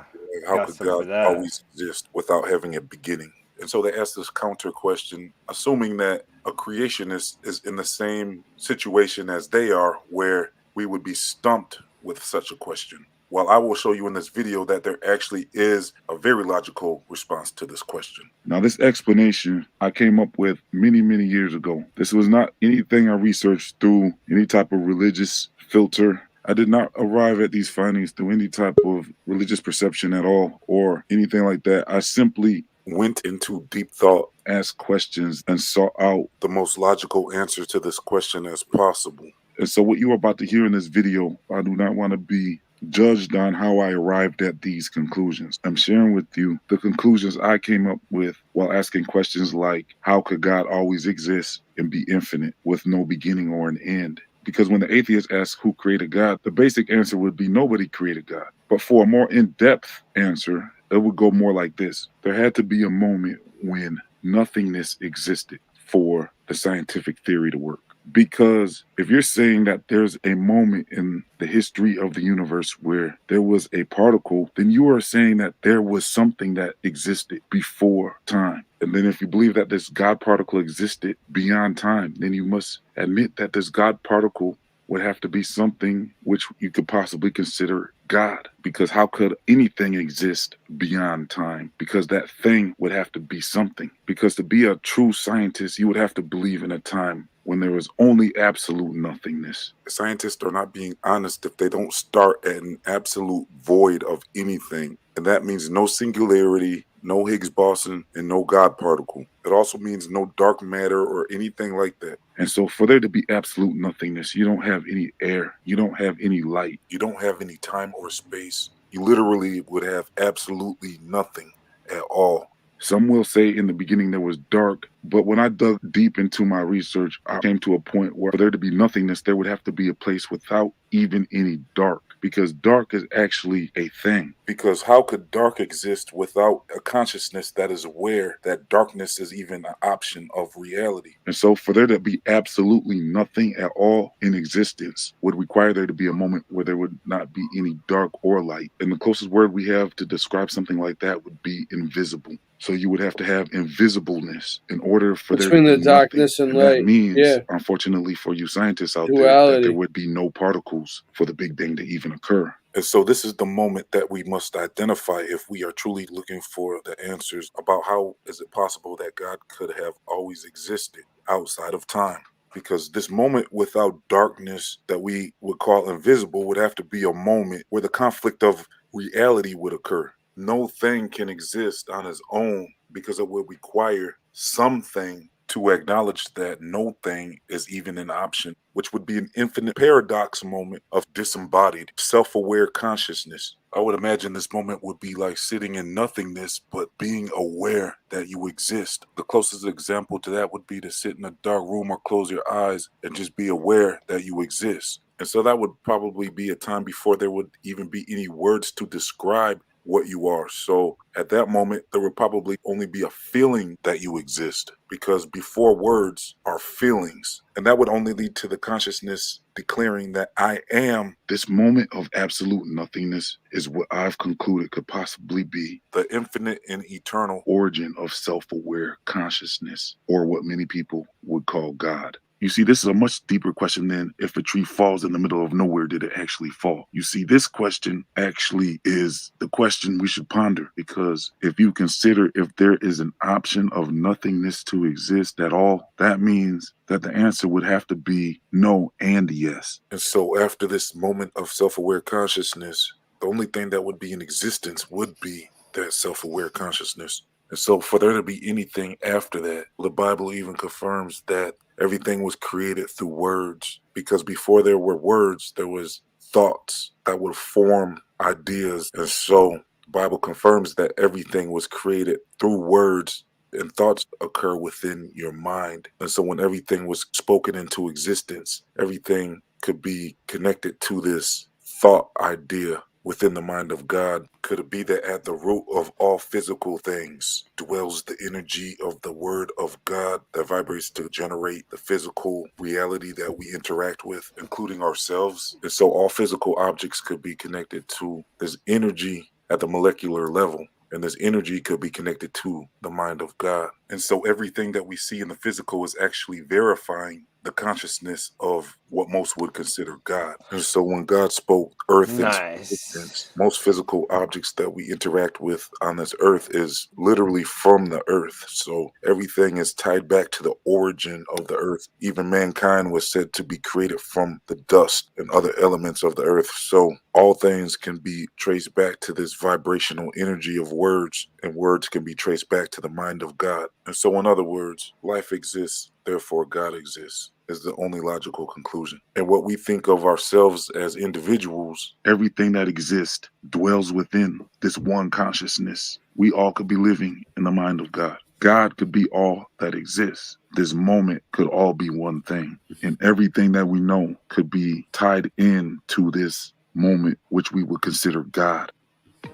how could God always exist without having a beginning? And so they ask this counter question, assuming that a creationist is in the same situation as they are, where we would be stumped with such a question. Well, I will show you in this video that there actually is a very logical response to this question. Now, this explanation I came up with many, many years ago. This was not anything I researched through any type of religious filter. I did not arrive at these findings through any type of religious perception at all or anything like that. I simply went into deep thought, asked questions, and sought out the most logical answer to this question as possible. And so what you're about to hear in this video, I do not want to be judged on how I arrived at these conclusions. I'm sharing with you the conclusions I came up with while asking questions like, how could God always exist and be infinite with no beginning or an end? Because when the atheist asks who created God, the basic answer would be nobody created God. But for a more in-depth answer, it would go more like this. There had to be a moment when nothingness existed for the scientific theory to work. Because if you're saying that there's a moment in the history of the universe where there was a particle, then you are saying that there was something that existed before time. And then if you believe that this God particle existed beyond time, then you must admit that this God particle would have to be something which you could possibly consider God. Because how could anything exist beyond time? Because that thing would have to be something. Because to be a true scientist, you would have to believe in a time when there was only absolute nothingness. Scientists are not being honest if they don't start at an absolute void of anything. And that means no singularity, no Higgs boson, and no God particle. It also means no dark matter or anything like that. And so for there to be absolute nothingness, you don't have any air, you don't have any light, you don't have any time or space. You literally would have absolutely nothing at all. Some will say in the beginning there was dark, but when I dug deep into my research, I came to a point where for there to be nothingness, there would have to be a place without even any dark, because dark is actually a thing. Because how could dark exist without a consciousness that is aware that darkness is even an option of reality? And so for there to be absolutely nothing at all in existence would require there to be a moment where there would not be any dark or light. And the closest word we have to describe something like that would be invisible. So you would have to have invisibleness in order for between there the to be darkness nothing. and And that light. means, Yeah. unfortunately for you scientists out there, that Duality. there would be no particles for the Big Bang to even occur. And so this is the moment that we must identify if we are truly looking for the answers about how is it possible that God could have always existed outside of time. Because this moment without darkness that we would call invisible would have to be a moment where the conflict of reality would occur. No thing can exist on its own because it would require something to acknowledge that no thing is even an option, which would be an infinite paradox moment of disembodied, self-aware consciousness. I would imagine this moment would be like sitting in nothingness, but being aware that you exist. The closest example to that would be to sit in a dark room or close your eyes and just be aware that you exist. And so that would probably be a time before there would even be any words to describe what you are. So at that moment, there would probably only be a feeling that you exist, because before words are feelings. And that would only lead to the consciousness declaring that I am. This moment of absolute nothingness is what I've concluded could possibly be the infinite and eternal origin of self-aware consciousness, or what many people would call God. You see, this is a much deeper question than if a tree falls in the middle of nowhere, did it actually fall? You see, this question actually is the question we should ponder, because if you consider if there is an option of nothingness to exist at all, that means that the answer would have to be no and yes. And so after this moment of self-aware consciousness, the only thing that would be in existence would be that self-aware consciousness. And so for there to be anything after that, the Bible even confirms that everything was created through words, because before there were words, there was thoughts that would form ideas. And so the Bible confirms that everything was created through words, and thoughts occur within your mind. And so when everything was spoken into existence, everything could be connected to this thought idea within the mind of God. Could it be that at the root of all physical things dwells the energy of the word of God that vibrates to generate the physical reality that we interact with, including ourselves? And so all physical objects could be connected to this energy at the molecular level. And this energy could be connected to the mind of God. And so everything that we see in the physical is actually verifying the consciousness of what most would consider God. And so when God spoke earth into existence, most physical objects that we interact with on this earth is literally from the earth. So everything is tied back to the origin of the earth. Even mankind was said to be created from the dust and other elements of the earth. So all things can be traced back to this vibrational energy of words, and words can be traced back to the mind of God. And so in other words, life exists, therefore God exists, is the only logical conclusion. And what we think of ourselves as individuals, everything that exists dwells within this one consciousness. We all could be living in the mind of God. God could be all that exists. This moment could all be one thing. And everything that we know could be tied in to this moment, which we would consider God.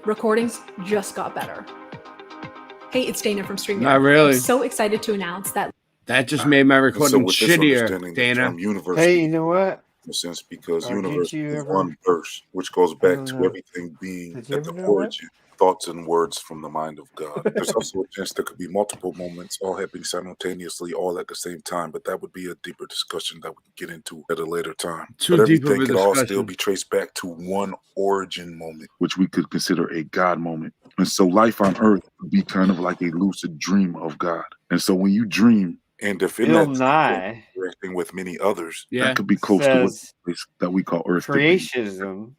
Recordings just got better. Hey, it's Dana from StreamYard. Not really. I'm so excited to announce that just made my recording with this shittier, understanding, the Dana. term universe, Hey, you know what? in a sense, because Or did universe you is ever? one verse, which goes I back don't to know. everything being Did you at ever the know what? origin, thoughts and words from the mind of God. There's also a chance there could be multiple moments all happening simultaneously, all at the same time, but that would be a deeper discussion that we can get into at a later time. Too But deep of everything a could all still discussion. be traced back to one origin moment, which we could consider a God moment. And so life on earth would be kind of like a lucid dream of God. And so when you dream, and if in Bill that Nye interacting with many others, Yeah. that could be close to what says place that we call Earth to be. creationism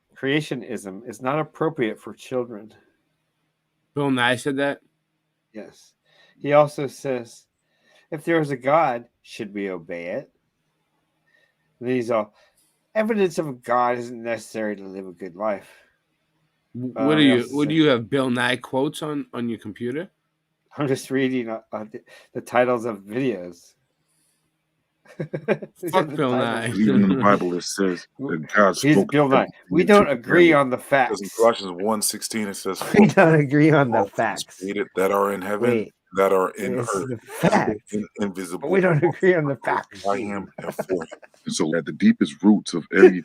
is not appropriate for children. Bill Nye said that. Yes. He also says, if there is a God, should we obey it? And then he's all, evidence of a God isn't necessary to live a good life. What do He you? also What do said, you have? Bill Nye quotes on your computer? I'm just reading the titles of videos. These are Fuck the Bill titles. Nye. Even in the Bible, it says that God He's spoke Bill Nye. everything We into don't agree on the because in facts. Colossians 1:16 it says, We "For don't agree on the all things facts. created that are in heaven, Wait, that are in it's earth, the visible facts. and But invisible, we don't agree on the facts. by Him and for Him." And so, at the deepest roots of everything,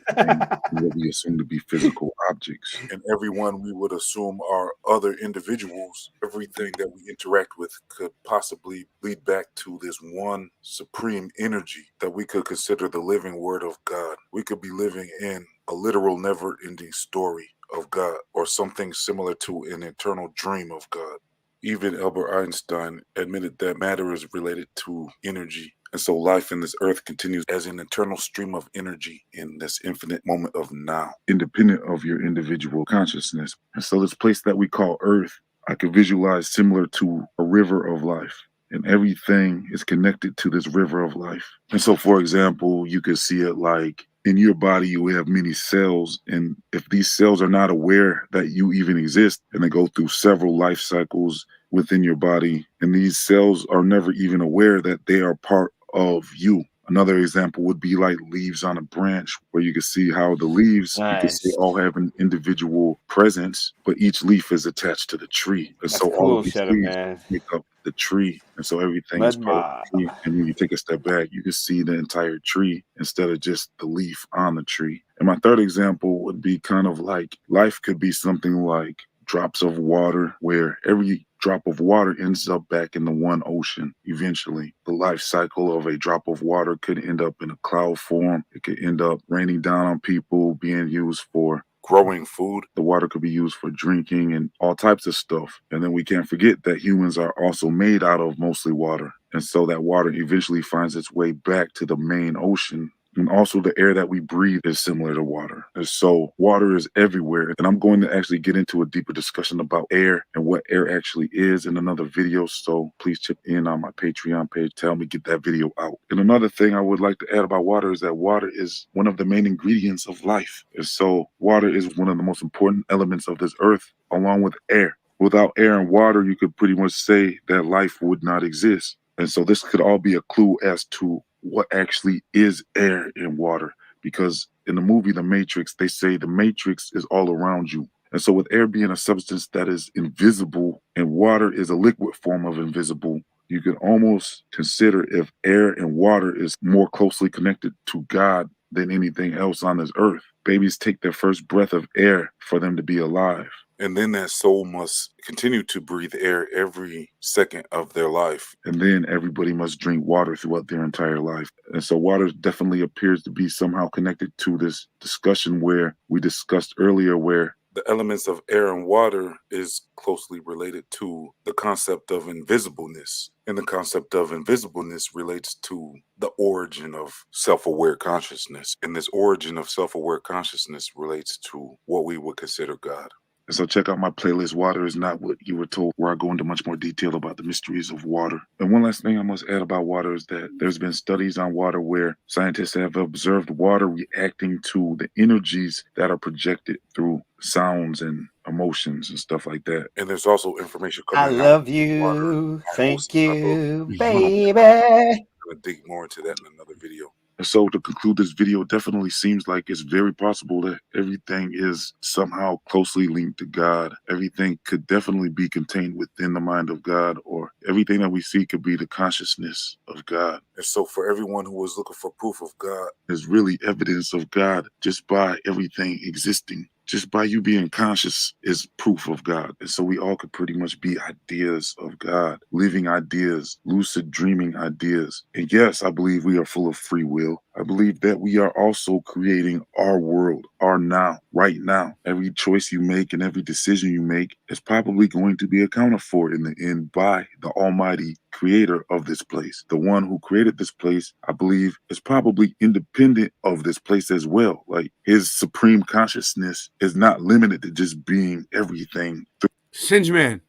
what we assume to be physical objects, and everyone we would assume are other individuals, everything that we interact with could possibly lead back to this one supreme energy that we could consider the living Word of God. We could be living in a literal, never-ending story of God, or something similar to an eternal dream of God. Even Albert Einstein admitted that matter is related to energy. And so life in this earth continues as an eternal stream of energy in this infinite moment of now, independent of your individual consciousness. And so this place that we call earth, I could visualize similar to a river of life. And everything is connected to this river of life. And so, for example, you could see it like in your body, you have many cells. And if these cells are not aware that you even exist, and they go through several life cycles within your body, and these cells are never even aware that they are part of you. Another example would be like leaves on a branch, where you can see how the leaves, you can see Nice. all have an individual presence, but each leaf is attached to the tree. And That's so all of cool, these Shadow leaves Man. make up the tree. And so everything is Mud part of Mob. the tree. And when you take a step back, you can see the entire tree instead of just the leaf on the tree. And my third example would be kind of like life could be something like drops of water, where every drop of water ends up back in the one ocean eventually. The life cycle of a drop of water could end up in a cloud form. It could end up raining down on people, being used for growing food. The water could be used for drinking and all types of stuff. And then we can't forget that humans are also made out of mostly water. And so that water eventually finds its way back to the main ocean. And also the air that we breathe is similar to water. And so water is everywhere. And I'm going to actually get into a deeper discussion about air and what air actually is in another video. So please chip in on my Patreon page to help me get that video out. And another thing I would like to add about water is that water is one of the main ingredients of life. And so water is one of the most important elements of this earth, along with air. Without air and water, you could pretty much say that life would not exist. And so this could all be a clue as to what actually is air and water. Because in the movie The Matrix, they say the matrix is all around you. And so with air being a substance that is invisible and water is a liquid form of invisible, you can almost consider if air and water is more closely connected to God than anything else on this earth. Babies take their first breath of air for them to be alive. And then that soul must continue to breathe air every second of their life. And then everybody must drink water throughout their entire life. And so water definitely appears to be somehow connected to this discussion where we discussed earlier, where the elements of air and water is closely related to the concept of invisibleness. And the concept of invisibleness relates to the origin of self-aware consciousness. And this origin of self-aware consciousness relates to what we would consider God. And so check out my playlist, Water is Not What You Were Told, where I go into much more detail about the mysteries of water. And one last thing I must add about water is that there's been studies on water where scientists have observed water reacting to the energies that are projected through sounds and emotions and stuff like that. And there's also information I coming out love of water. you. Animals, Thank you, baby. I'm gonna dig more into that in another video. And so to conclude this video, it definitely seems like it's very possible that everything is somehow closely linked to God. Everything could definitely be contained within the mind of God, or everything that we see could be the consciousness of God. And so for everyone who was looking for proof of God, there's really evidence of God just by everything existing. Just by you being conscious is proof of God. And so we all could pretty much be ideas of God, living ideas, lucid dreaming ideas. And yes, I believe we are full of free will. I believe that we are also creating our world, our now, right now. Every choice you make and every decision you make is probably going to be accounted for in the end by the almighty creator of this place. The one who created this place, I believe, is probably independent of this place as well. Like his supreme consciousness is not limited to just being everything. Singe Man,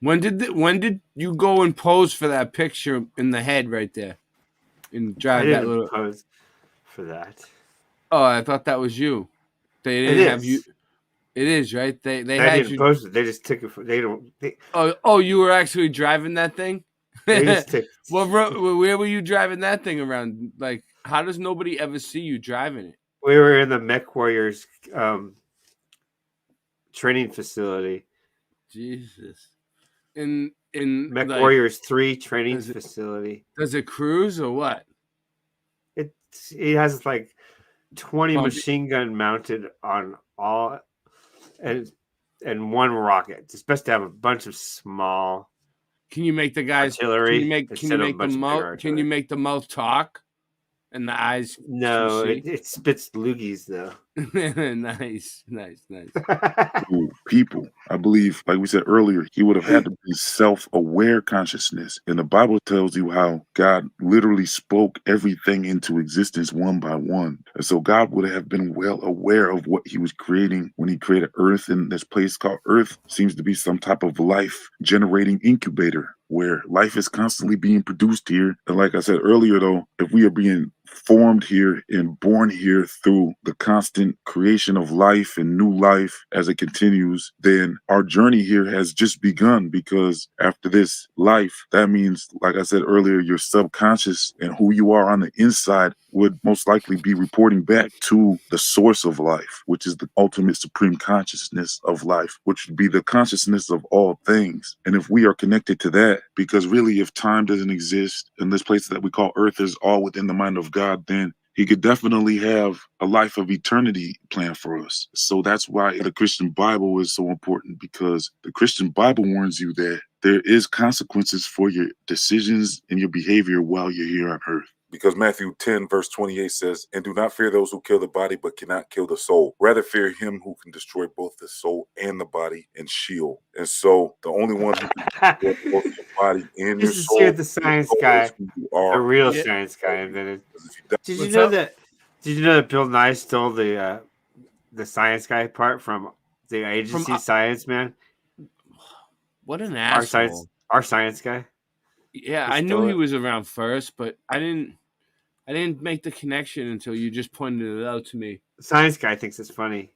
When did you go and pose for that picture in the head right there, and I drive that didn't little? pose for that. Oh, I thought that was you. They It didn't have is. you. It is right. They I had didn't you. post it. They just took it. They don't. Oh, you were actually driving that thing. They just took. Well, where were you driving that thing around? Like, how does nobody ever see you driving it? We were in the Mech Warriors training facility. Jesus. In Mech like, Warriors 3 training facility. Does it cruise or what? It has like 20 Oh, machine gun mounted on all and one rocket. It's best to have a bunch of small Can you make the guys? artillery Can you make instead of a the bunch of big mouth? Can you artillery. make the mouth talk, and the eyes? No, can it spits loogies though. Nice. People. I believe, like we said earlier, he would have had to be self-aware consciousness. And the Bible tells you how God literally spoke everything into existence one by one. And so God would have been well aware of what he was creating when he created Earth. And this place called Earth seems to be some type of life generating incubator where life is constantly being produced here. And like I said earlier, though, if we are being formed here and born here through the constant creation of life and new life as it continues, then our journey here has just begun, because after this life, that means, like I said earlier, your subconscious and who you are on the inside would most likely be reporting back to the source of life, which is the ultimate supreme consciousness of life, which would be the consciousness of all things. And if we are connected to that, because really if time doesn't exist and this place that we call Earth is all within the mind of God, then he could definitely have a life of eternity planned for us. So that's why the Christian Bible is so important, because the Christian Bible warns you that there is consequences for your decisions and your behavior while you're here on earth. Because Matthew 10 verse 28 says, "And do not fear those who kill the body but cannot kill the soul. Rather fear him who can destroy both the soul and the body in Sheol." And so the only one who can destroy both your body and your This is soul, here the science guy, is who you are. the real Yeah. science guy invented. Did you What's know up? that? Did you know that Bill Nye stole the science guy part from the agency Science Man? What an asshole! Our science guy. Yeah, He I knew stole he it. was around first, but I didn't make the connection until you just pointed it out to me. The science guy thinks it's funny.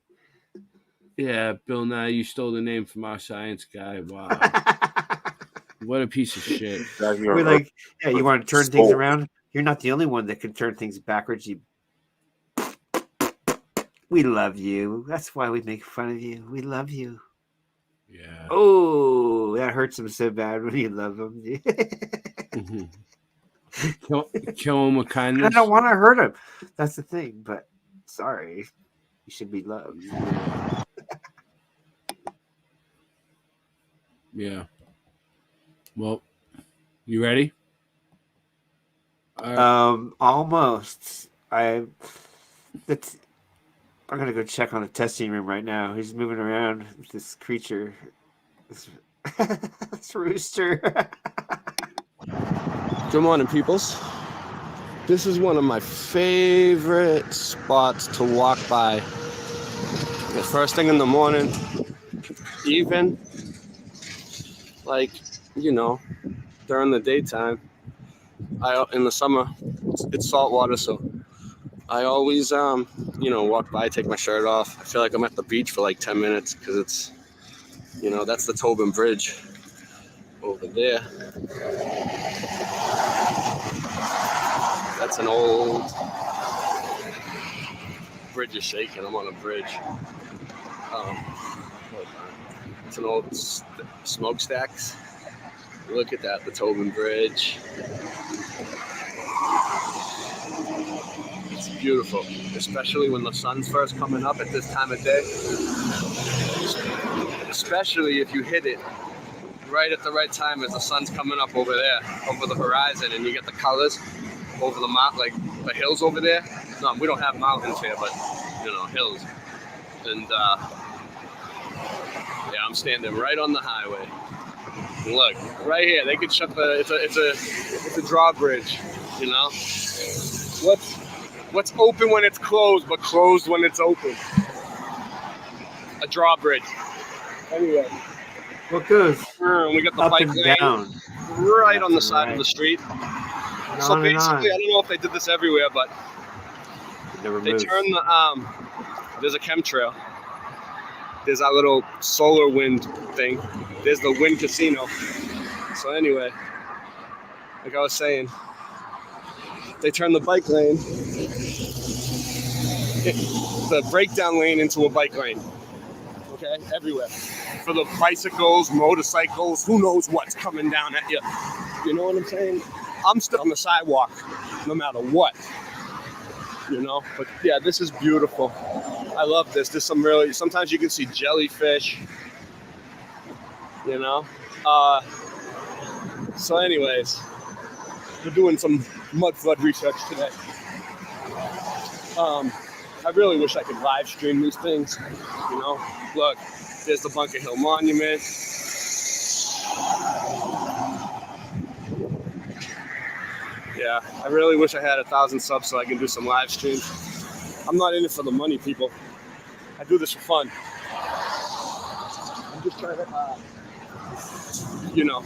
Yeah, Bill Nye, you stole the name from our science guy. Wow. What a piece of shit. We're like, yeah, you want to turn things around? You're not the only one that can turn things backwards. We love you. That's why we make fun of you. We love you. Yeah. Oh, that hurts him so bad when you love him. Kill him with kindness. I don't want to hurt him. That's the thing. But sorry, you should be loved. Yeah. Well, you ready? Almost. I'm gonna go check on the testing room right now. He's moving around with this creature, this rooster. Good morning, peoples. This is one of my favorite spots to walk by. The first thing in the morning, even like, during the daytime. In the summer, it's salt water, so I always, walk by, take my shirt off. I feel like I'm at the beach for like 10 minutes because it's, that's the Tobin Bridge over there. That's an old bridge is shaking. I'm on a bridge. It's an old smokestacks. Look at that, the Tobin Bridge. It's beautiful, especially when the sun's first coming up at this time of day. Especially if you hit it right at the right time as the sun's coming up over there, over the horizon, and you get the colors over the like the hills over there. No, we don't have mountains here, but hills. And I'm standing right on the highway. And look, right here, they could shut it's a drawbridge, What's open when it's closed, but closed when it's open? A drawbridge. Anyway. What goes? We got the Up bike and lane down. right on the Left and side of right. the street. And So on and basically, on. I don't know if they did this everywhere, but It never they moves. turn the there's a chemtrail. There's our little solar wind thing. There's the wind casino. So anyway, like I was saying, they turn the bike lane, the breakdown lane into a bike lane. Okay, everywhere. For the bicycles, motorcycles, who knows what's coming down at you. You know what I'm saying? I'm still on the sidewalk, no matter what. You know, but yeah, this is beautiful. I love this. There's some really, sometimes you can see jellyfish, you know. So anyways, we're doing some mud flood research today. I really wish I could live stream these things, you know. Look, there's the Bunker Hill Monument. Yeah, I really wish I had 1,000 subs so I can do some live streams. I'm not in it for the money, people. I do this for fun. I'm just trying to, you know,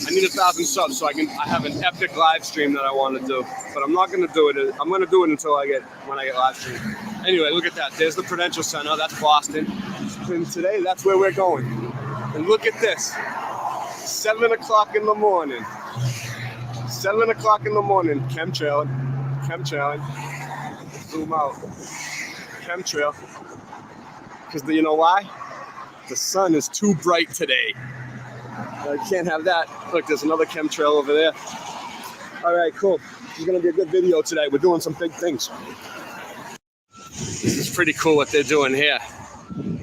I need 1,000 subs so I have an epic live stream that I want to do. But I'm not going to do it. I'm going to do it until when I get live stream. Anyway, look at that. There's the Prudential Center. That's Boston. And today, that's where we're going. And look at this. 7 o'clock in the morning. 7 o'clock in the morning. Chemtrailing. Zoom out. Chemtrail. Because you know why? The sun is too bright today. I can't have that. Look, there's another chemtrail over there. All right, cool. This is going to be a good video today. We're doing some big things. This is pretty cool what they're doing here.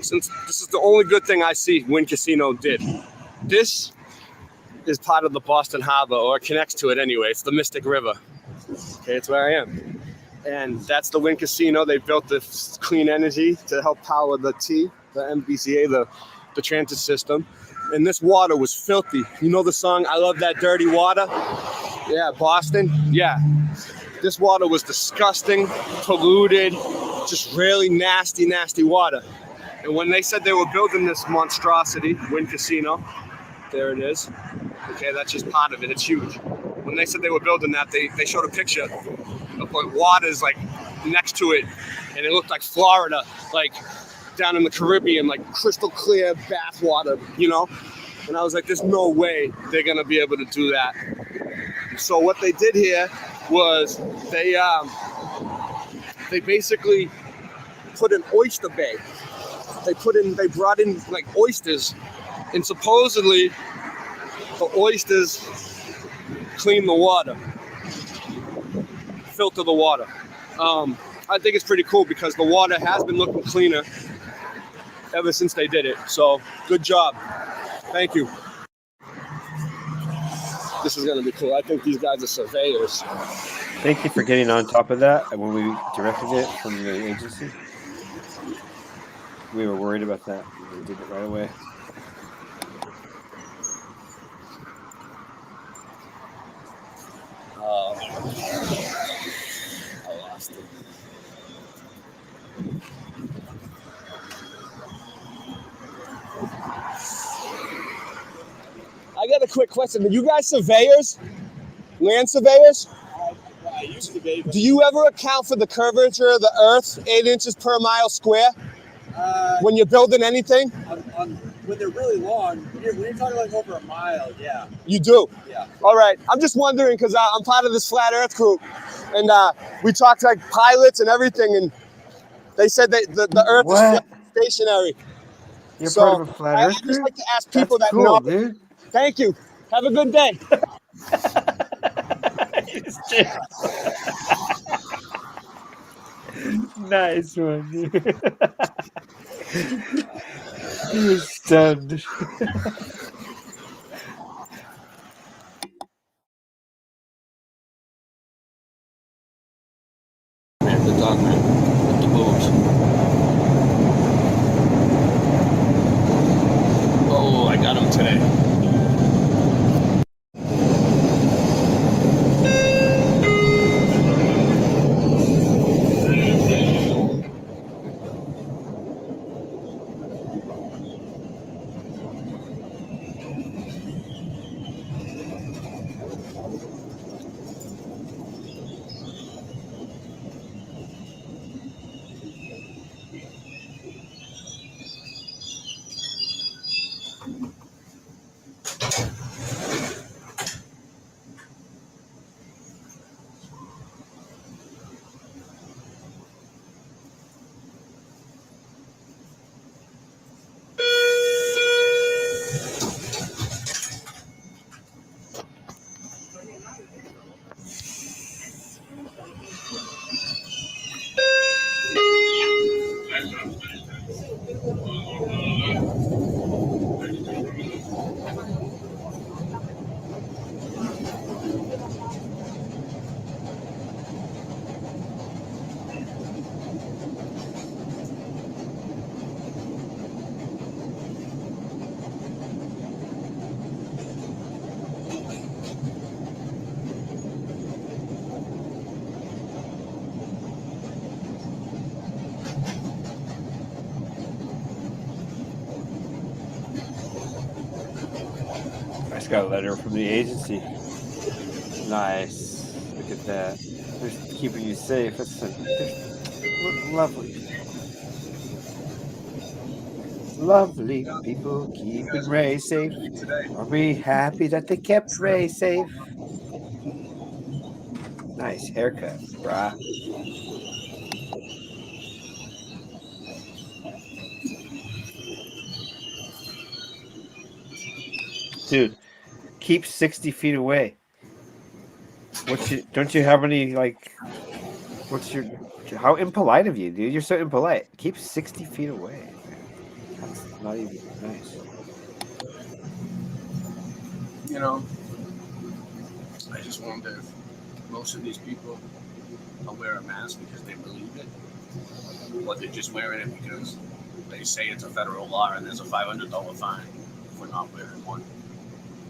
Since this is the only good thing I see Wind Casino did. This is part of the Boston Harbor, or it connects to it anyway. It's the Mystic River. Okay, it's where I am. And that's the Wind Casino. They built this clean energy to help power the MBCA, the transit system. And this water was filthy. You know the song, I Love That Dirty Water? Yeah, Boston? Yeah. This water was disgusting, polluted, just really nasty, nasty water. And when they said they were building this monstrosity, Wind Casino, there it is. Okay, that's just part of it. It's huge. When they said they were building that, they showed a picture of what water's like next to it. And it looked like Florida, like down in the Caribbean, like crystal clear bath water, you know? And I was like, there's no way they're gonna be able to do that. So what they did here was they basically put an oyster bay. They brought in like oysters, and supposedly the oysters clean the water, filter the water. I think it's pretty cool because the water has been looking cleaner ever since they did it. So good job. Thank you. This is going to be cool. I think these guys are surveyors. Thank you for getting on top of that when we directed it from the agency. We were worried about that. We did it right away. I lost it. I got a quick question. Are you guys surveyors? Land surveyors? I used to be. Do you ever account for the curvature of the earth 8 inches per mile square when you're building anything? When they're really long, when you're talking like over a mile, yeah. You do? Yeah. All right. I'm just wondering because I'm part of this flat earth group. And we talked to like pilots and everything. And they said that the earth is flat, stationary. You're part of a flat earth I just group? like to ask people That's that cool, know. dude. Thank you. Have a good day. Nice one, dude. He was stunned. The dog man with the boobs. Oh, I got him today. I just got a letter from the agency. Nice. Look at that. They're keeping you safe. They're lovely. Lovely people keeping Ray safe. Are we happy that they kept Ray safe? Nice haircut, brah. Dude, keep 60 feet away. Don't you have any, like, how impolite of you, dude? You're so impolite. Keep 60 feet away. That's not even nice. You know, I just wonder if most of these people are wearing a mask because they believe it, or they're just wearing it because they say it's a federal law and there's a $500 fine for not wearing one.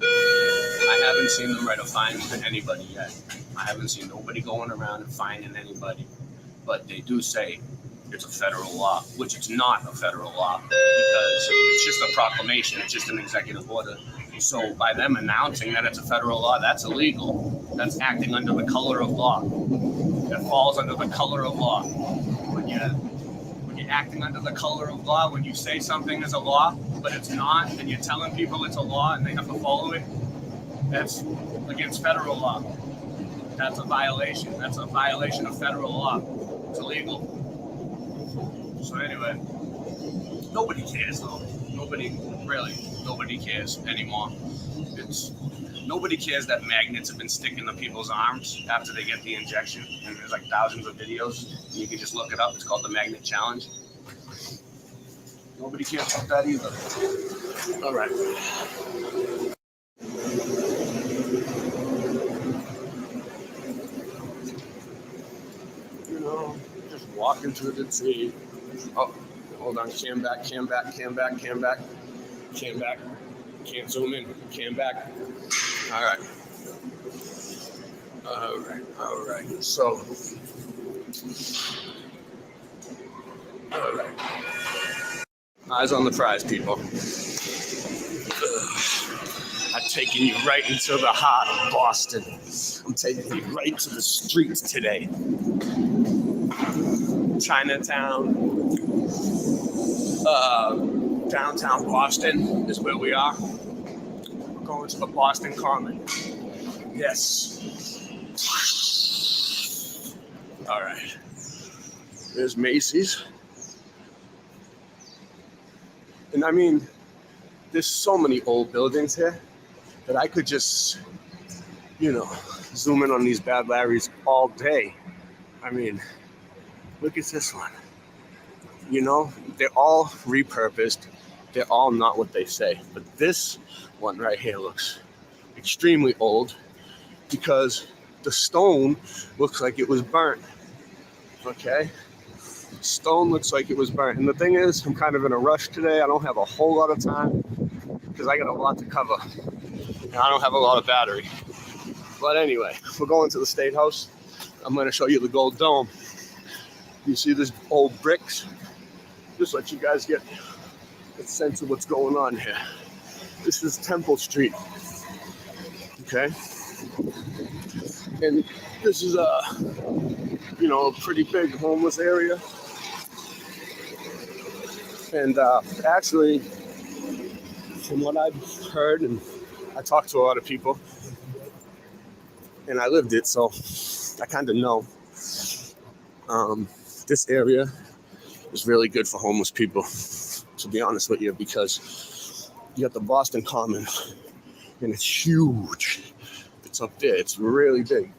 I haven't seen them write a fine to anybody yet. I haven't seen nobody going around and fining anybody, but they do say it's a federal law, which it's not a federal law because it's just a proclamation. It's just an executive order. So by them announcing that it's a federal law, that's illegal. That's acting under the color of law. That falls under the color of law. When you're acting under the color of law, when you say something is a law, but it's not, and you're telling people it's a law and they have to follow it, that's against federal law. That's a violation. That's a violation of federal law. It's illegal. So anyway, nobody cares though. Nobody cares anymore. Nobody cares that magnets have been sticking to people's arms after they get the injection. And there's like thousands of videos. And you can just look it up. It's called the Magnet Challenge. Nobody cares about that either. All right. You know, just walking through the tree. Oh, hold on. Cam back. Can't zoom in. Cam back. All right. So, all right. Eyes on the prize, people. I'm taking you right into the heart of Boston. I'm taking you right to the streets today. Chinatown, downtown Boston is where we are. We're going to the Boston Common. Yes. All right. There's Macy's. And I mean, there's so many old buildings here that I could just, zoom in on these Bad Larrys all day. I mean, look at this one. They're all repurposed. They're all not what they say. But this one right here looks extremely old because the stone looks like it was burnt. Okay? Stone looks like it was burnt. And the thing is, I'm kind of in a rush today. I don't have a whole lot of time because I got a lot to cover. And I don't have a lot of battery. But anyway, we're going to the State House. I'm going to show you the Gold Dome. You see these old bricks? Just let you guys get a sense of what's going on here. This is Temple Street. Okay? And this is a pretty big homeless area. And actually, from what I've heard and I talk to a lot of people, and I lived it, so I kind of know. This area is really good for homeless people, to be honest with you, because you got the Boston Common, and it's huge. It's up there. It's really big.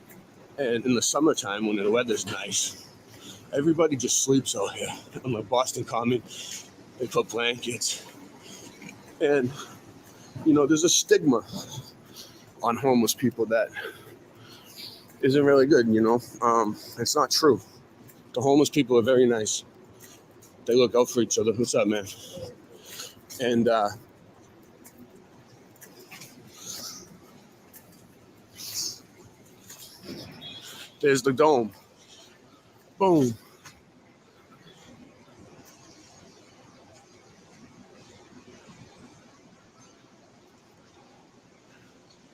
And in the summertime, when the weather's nice, everybody just sleeps out here on the Boston Common. They put blankets. And, you know, there's a stigma on homeless people that isn't really good, you know. It's not true. The homeless people are very nice. They look out for each other. What's up, man? And there's the dome. Boom.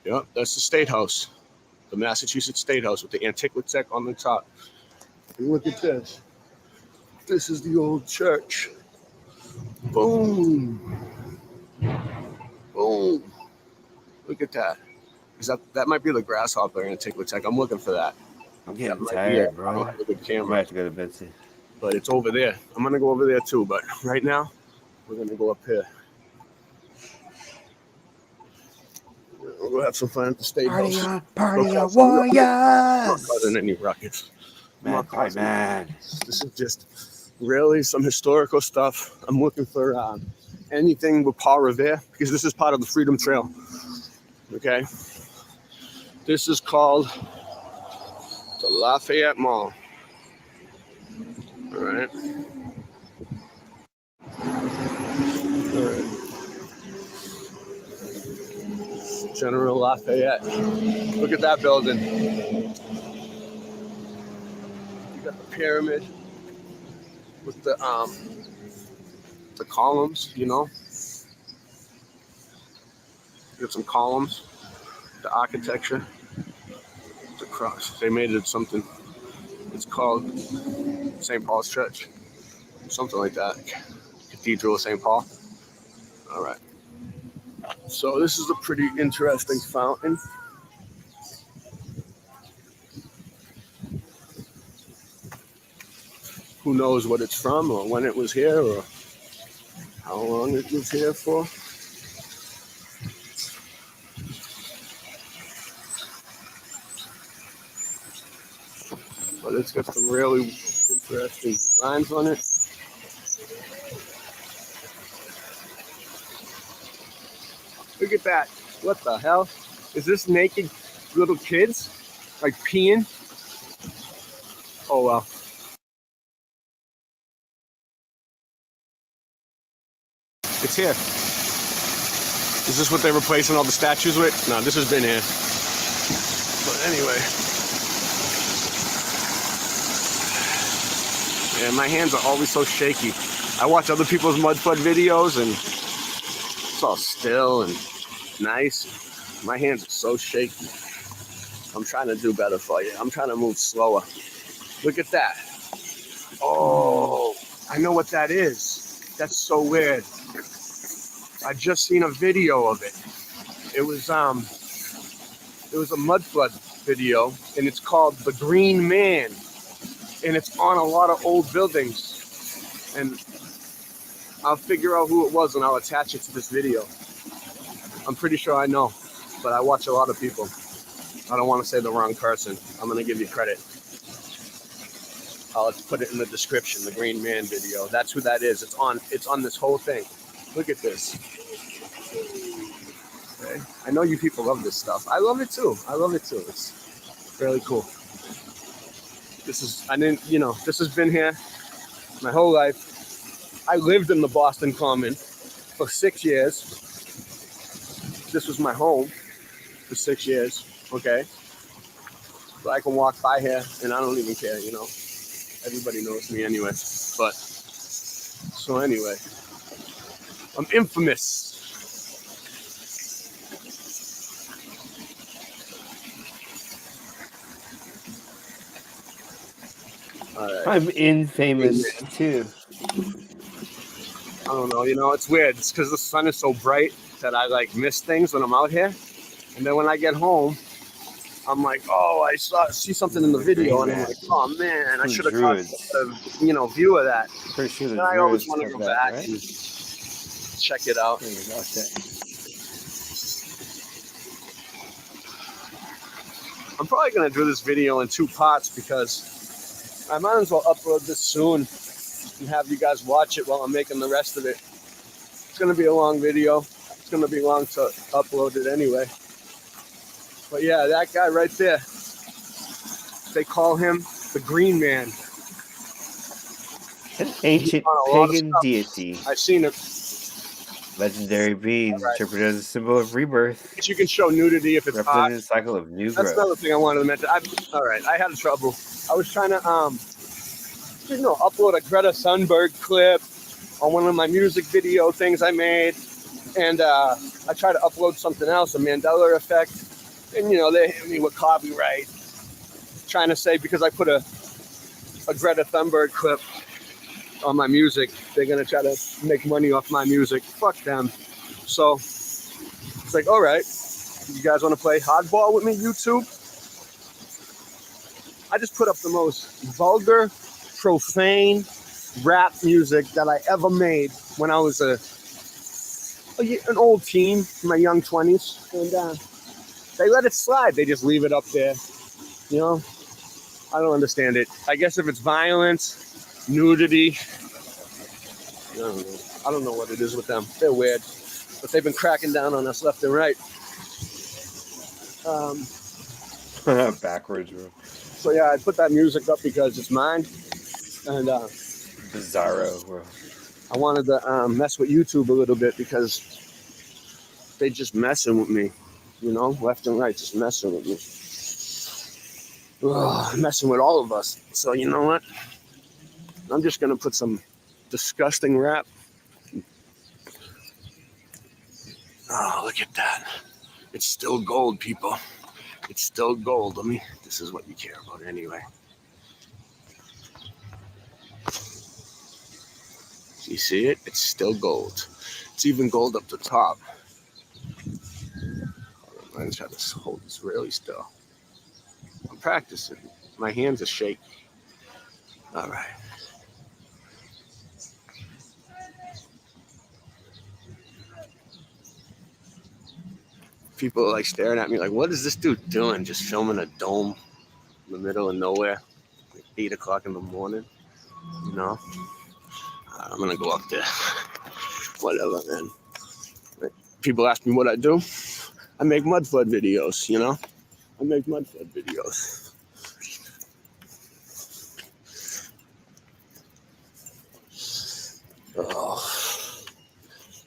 Yep, that's the State House. The Massachusetts State House with the Antiquitech on the top. And look at this. This is the old church. Boom. Boom. Look at that. That might be the Grasshopper Antiquitech. I'm looking for that. I'm getting That tired, I bro. don't have a good I camera. might have to go to bed soon. But it's over there. I'm going to go over there too. But right now, we're going to go up here. We'll go have some fun at the State House. Party on, Warriors! I'm not causing any ruckus. Man, man. This is just really some historical stuff. I'm looking for anything with Paul Revere, because this is part of the Freedom Trail. Okay? This is called the Lafayette Mall. All right. All right. General Lafayette. Look at that building. You got the pyramid with the columns, you know. You got some columns, the architecture, the cross. They made it something. It's called St. Paul's Church, something like that. Cathedral of St. Paul. All right. So this is a pretty interesting fountain. Who knows what it's from or when it was here or how long it was here for. But it's got some really interesting designs on it. Look at that. What the hell? Is this naked little kids? Like peeing? Oh, well. It's here. Is this what they're replacing all the statues with? No, this has been here. But anyway. Yeah, my hands are always so shaky. I watch other people's mud flood videos and it's all still and nice. My hands are so shaky. I'm trying to do better for you. I'm trying to move slower. Look at that. Oh, I know what that is. That's so weird. I just seen a video of it. It was a mud flood video, and it's called The Green Man, and it's on a lot of old buildings. And I'll figure out who it was and I'll attach it to this video. I'm pretty sure I know, but I watch a lot of people. I don't want to say the wrong person. I'm gonna give you credit. I'll put it in the description. The Green Man video. That's who that is. It's on this whole thing. Look at this. Okay. I know you people love this stuff. I love it too. It's really cool. This has been here my whole life. I lived in the Boston Common for 6 years. This was my home for 6 years. Okay. So I can walk by here and I don't even care, you know. Everybody knows me anyway. But so anyway, I'm infamous. Right. I'm infamous too. I don't know, you know, it's weird. It's because the sun is so bright that I like miss things when I'm out here. And then when I get home, I'm like, oh, I see something in the video, and I'm like, oh man, I should have caught a view of that. Pretty sure the And I always Druids want to took go that, back right? and check it out. I'm probably gonna do this video in 2 parts because I might as well upload this soon and have you guys watch it while I'm making the rest of it. It's gonna be a long video. It's gonna be long to upload it anyway. But yeah, that guy right there, they call him the Green Man. An ancient pagan deity. I've seen it. Legendary being interpreted as a symbol of rebirth. But you can show nudity if it's hot. Representing the cycle of new That's growth. another thing I wanted to mention. All right, I had trouble. I was trying to, upload a Greta Thunberg clip on one of my music video things I made, and I tried to upload something else, a Mandela effect, and they hit me with copyright, trying to say because I put a Greta Thunberg clip on my music, they're gonna try to make money off my music. Fuck them. So it's like, all right, you guys want to play hardball with me, YouTube? I just put up the most vulgar, profane rap music that I ever made when I was an old teen in my young 20s, and they let it slide. They just leave it up there. I don't understand it. I guess if it's violence, nudity, I don't know what it is with them. They're weird, but they've been cracking down on us left and right. Backwards, bro. So yeah, I put that music up because it's mine, and Bizarro, bro. I wanted to mess with YouTube a little bit because they just messing with me, left and right, just messing with me. Ugh, messing with all of us. So you know what? I'm just gonna put some disgusting rap. Oh, look at that. It's still gold, people. It's still gold. This is what you care about anyway. You see it? It's still gold. It's even gold up the top. I'm gonna try to hold this really still. I'm practicing. My hands are shaky. All right. People are like staring at me like, what is this dude doing? Just filming a dome in the middle of nowhere, like 8 o'clock in the morning, I'm gonna go up there. Whatever, man. People ask me what I do. I make mud flood videos, I make mud flood videos.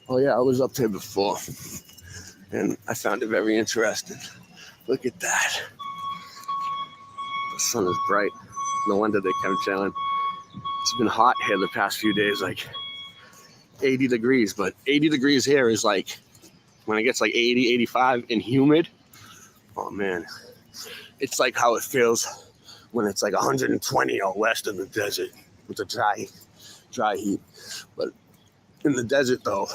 Oh yeah, I was up here before, and I found it very interesting. Look at that. The sun is bright. No wonder they kept chilling. It's been hot here the past few days, like 80 degrees, but 80 degrees here is like when it gets like 80, 85 and humid. Oh man, it's like how it feels when it's like 120 out west in the desert with the dry heat. But in the desert though,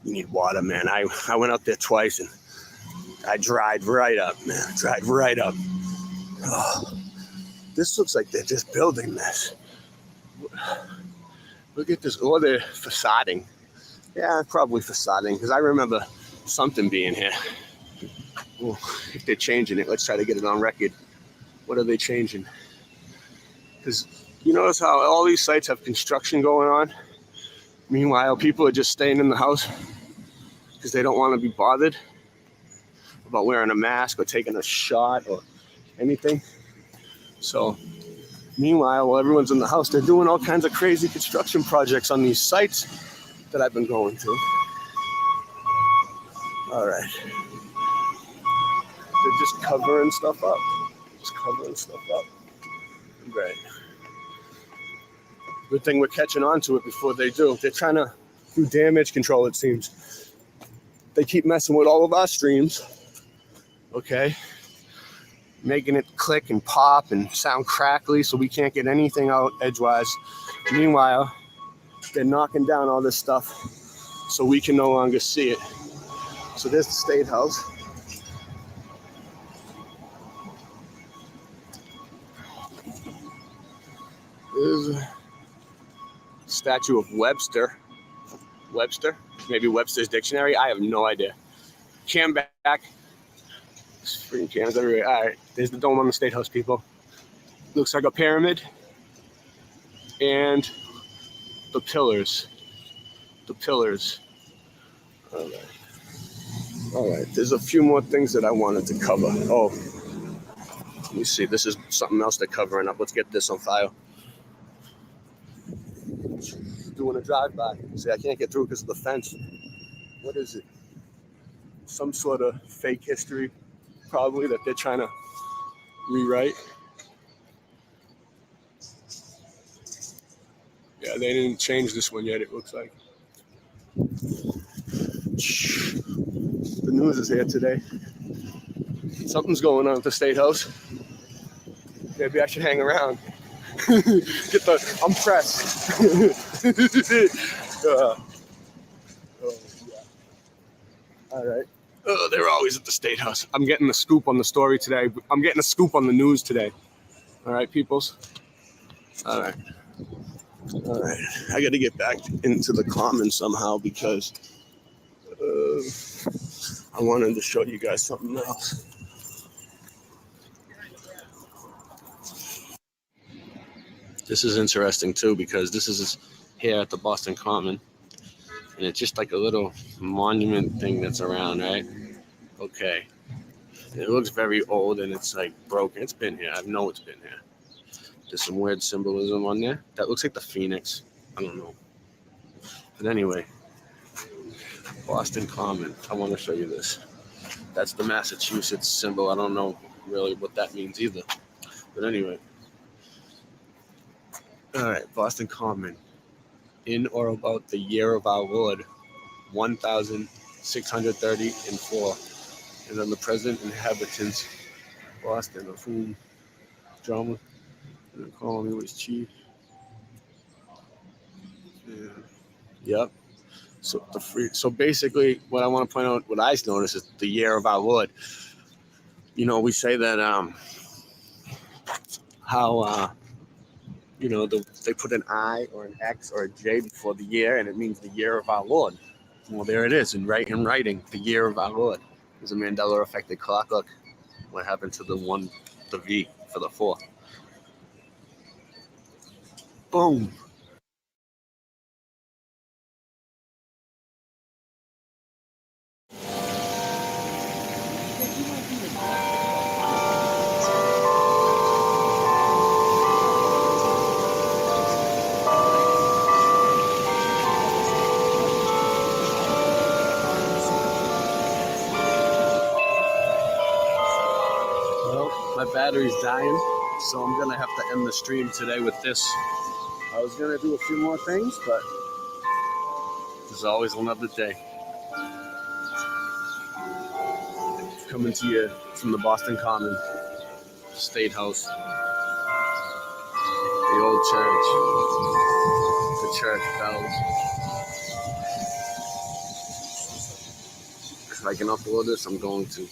you need water, man. I went out there twice and I dried right up, man. Dried right up. Oh, this looks like they're just building this. Look at this. Oh, they're facading. Yeah, probably facading because I remember something being here. Ooh, if they're changing it, let's try to get it on record. What are they changing? Because you notice how all these sites have construction going on. Meanwhile, people are just staying in the house because they don't want to be bothered about wearing a mask or taking a shot or anything. So meanwhile, while everyone's in the house, they're doing all kinds of crazy construction projects on these sites that I've been going to. All right. They're just covering stuff up. Right. Good thing we're catching on to it before they do. They're trying to do damage control, it seems. They keep messing with all of our streams. Okay. Making it click and pop and sound crackly so we can't get anything out edgewise. Meanwhile, they're knocking down all this stuff so we can no longer see it. So there's the State House. There's a statue of Webster. Webster? Maybe Webster's Dictionary? I have no idea. Cam back. Freaking cams everywhere. All right, there's the dome on the State House, people. Looks like a pyramid. And the pillars. The pillars. All right. All right, there's a few more things that I wanted to cover. Oh, let me see. This is something else they're covering up. Let's get this on file. Doing a drive-by. See, I can't get through because of the fence. What is it? Some sort of fake history, probably, that they're trying to rewrite. Yeah, they didn't change this one yet, it looks like. The news is here today. Something's going on at the State House. Maybe I should hang around. I'm pressed. Yeah. All right. They're always at the State House. I'm getting the scoop on the story today. I'm getting a scoop on the news today. All right, peoples. All right. All right. I got to get back into the common somehow because I wanted to show you guys something else. This is interesting too because this is here at the Boston Common, and it's just like a little monument thing that's around, right? Okay. It looks very old and it's like broken. It's been here. I know it's been here. There's some weird symbolism on there. That looks like the Phoenix. I don't know. But anyway, Boston Common. I want to show you this. That's the Massachusetts symbol. I don't know really what that means either. But anyway. All right, Boston Common. In or about the year of our Lord, 1634. And then the present inhabitants, Boston, of whom John the colony was chief. Yeah. Yep. So basically, what I want to point out, what I noticed is the year of our Lord. You know, we say that they put an I or an X or a J before the year, and it means the year of our Lord. Well, there it is in writing, the year of our Lord. There's a Mandela affected clock. Look, what happened to the V for the 4? Boom. My battery's dying, so I'm gonna have to end the stream today with this. I was gonna do a few more things, but there's always another day. Coming to you from the Boston Common, State House, the old church, the church bells. If I can upload this, I'm going to.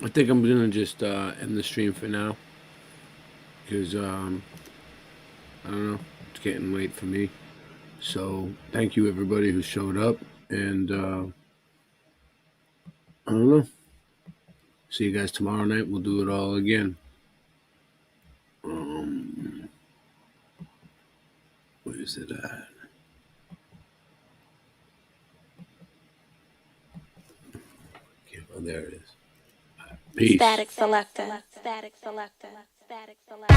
I think I'm gonna just end the stream for now because I don't know, it's getting late for me. So thank you everybody who showed up, and I don't know. See you guys tomorrow night. We'll do it all again. Where is it at? Okay, well, there it is. Peace. Static selector. Static selector. Static selector.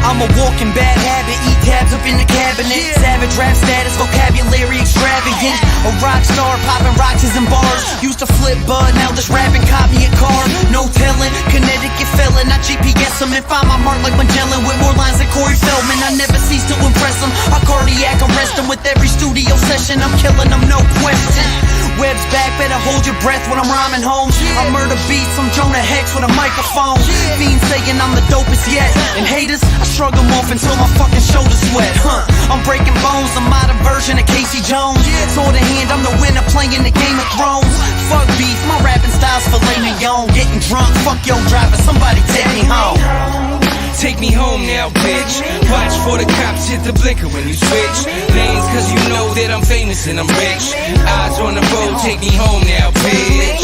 I'm a walking bad habit, eat tabs up in the cabinet. Savage rap status, vocabulary extravagant. A rock star, popping rocks and bars. Used to flip bud, now this rapping caught me a car. No telling, Connecticut felon, not GPS him and find my mark like Magellan with more lines than Corey Feldman. I never cease to impress him. I cardiac arrest him with every studio session. I'm killing him, no question. Web's back, better hold your breath when I'm rhyming home. I murder beats, I'm Jonah Hex with a microphone. Fiends saying I'm the dopest yet, and haters, I shrug them off until my fucking shoulders sweat. I'm breaking bones, a modern version of Casey Jones. Sword in hand, I'm the winner playing the Game of Thrones. Fuck beef, my rapping style's filet mignon. Getting drunk, fuck your driver, somebody take me home. Take me home now, bitch. Watch for the cops hit the blinker when you switch lanes, cause you know that I'm famous and I'm rich. Eyes on the road, take me home now, bitch.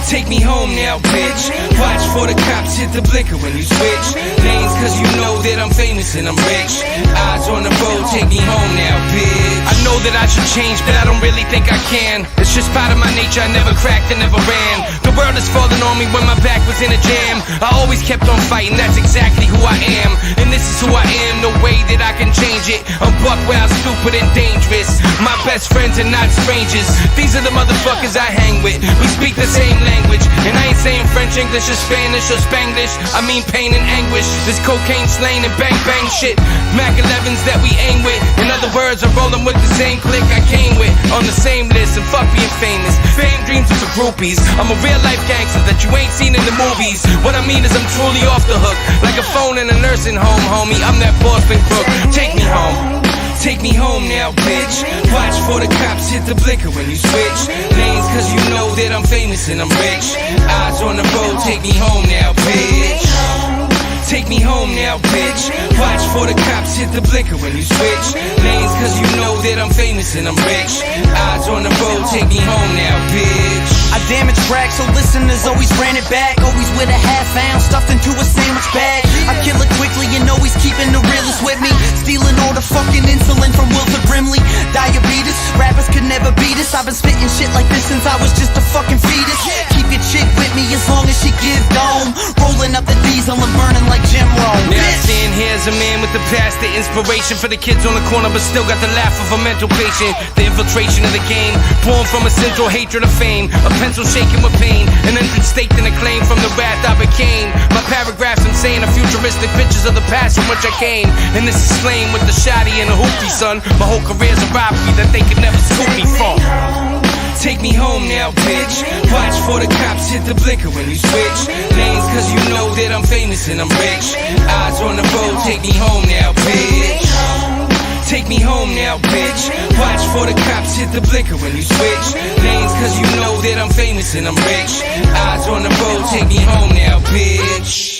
Take me home now, bitch. Watch for the cops hit the blinker when you switch lanes, cause you know that I'm famous and I'm rich. Eyes on the road, take me home now, bitch. I know that I should change, but I don't really think I can. It's just part of my nature, I never cracked and never ran. The world is falling on me when my back was in a jam. I always kept on fighting, that's exactly who I am. And this is who I am, no way that I can change it. I'm buck wild, stupid and dangerous. My best friends are not strangers. These are the motherfuckers I hang with. We speak the same language, and I ain't saying French, English, or Spanish, or Spanglish. I mean pain and anguish. This cocaine slaying and bang bang shit. Mac 11s that we aim with. In other words, I'm rolling with the same clique I came with. On the same list, and fuck being famous. Fame dreams are for groupies. I'm a real life gangster that you ain't seen in the movies. What I mean is I'm truly off the hook, like a phone in a nursing home, homie. I'm that Boston crook. Take me home. Take me home now, bitch. Watch for the cops hit the blinker when you switch lanes, cause you know that I'm famous and I'm rich. Eyes on the road, take me home now, bitch. Take me home now, bitch. Watch for the cops hit the blinker when you switch lanes, cause you know that I'm famous and I'm rich. Eyes on the road, take me home now, bitch. I damage tracks, so listeners always ran it back. Always with a half ounce stuffed into a sandwich bag. I kill it quickly and always keeping the realest with me. Stealing all the fucking insulin from Wilford Brimley. Diabetes, rappers could never beat us. I've been spitting shit like this since I was just a fucking fetus. Keep your chick with me as long as she give dome. Rolling up the diesel and burning like Jim Rome. Now I stand here as a man with the past, the inspiration for the kids on the corner, but still got the laugh of a mental patient. The infiltration of the game, born from a central hatred of fame. A pencil shaking with pain, an entrance staked in a claim from the wrath I became. My paragraphs insane, a futuristic pictures of the past from which I came. And this is slain with the shoddy and the hoopty, son. My whole career's a robbery that they could never scoop me from. Take me home now, bitch. Watch for the cops hit the blinker when you switch lanes, cause you know that I'm famous and I'm rich. Eyes on the road, take me home now, bitch. Take me home now, bitch. Watch for the cops hit the blinker when you switch lanes, cause you know that I'm famous and I'm rich. Eyes on the road, take me home now, bitch.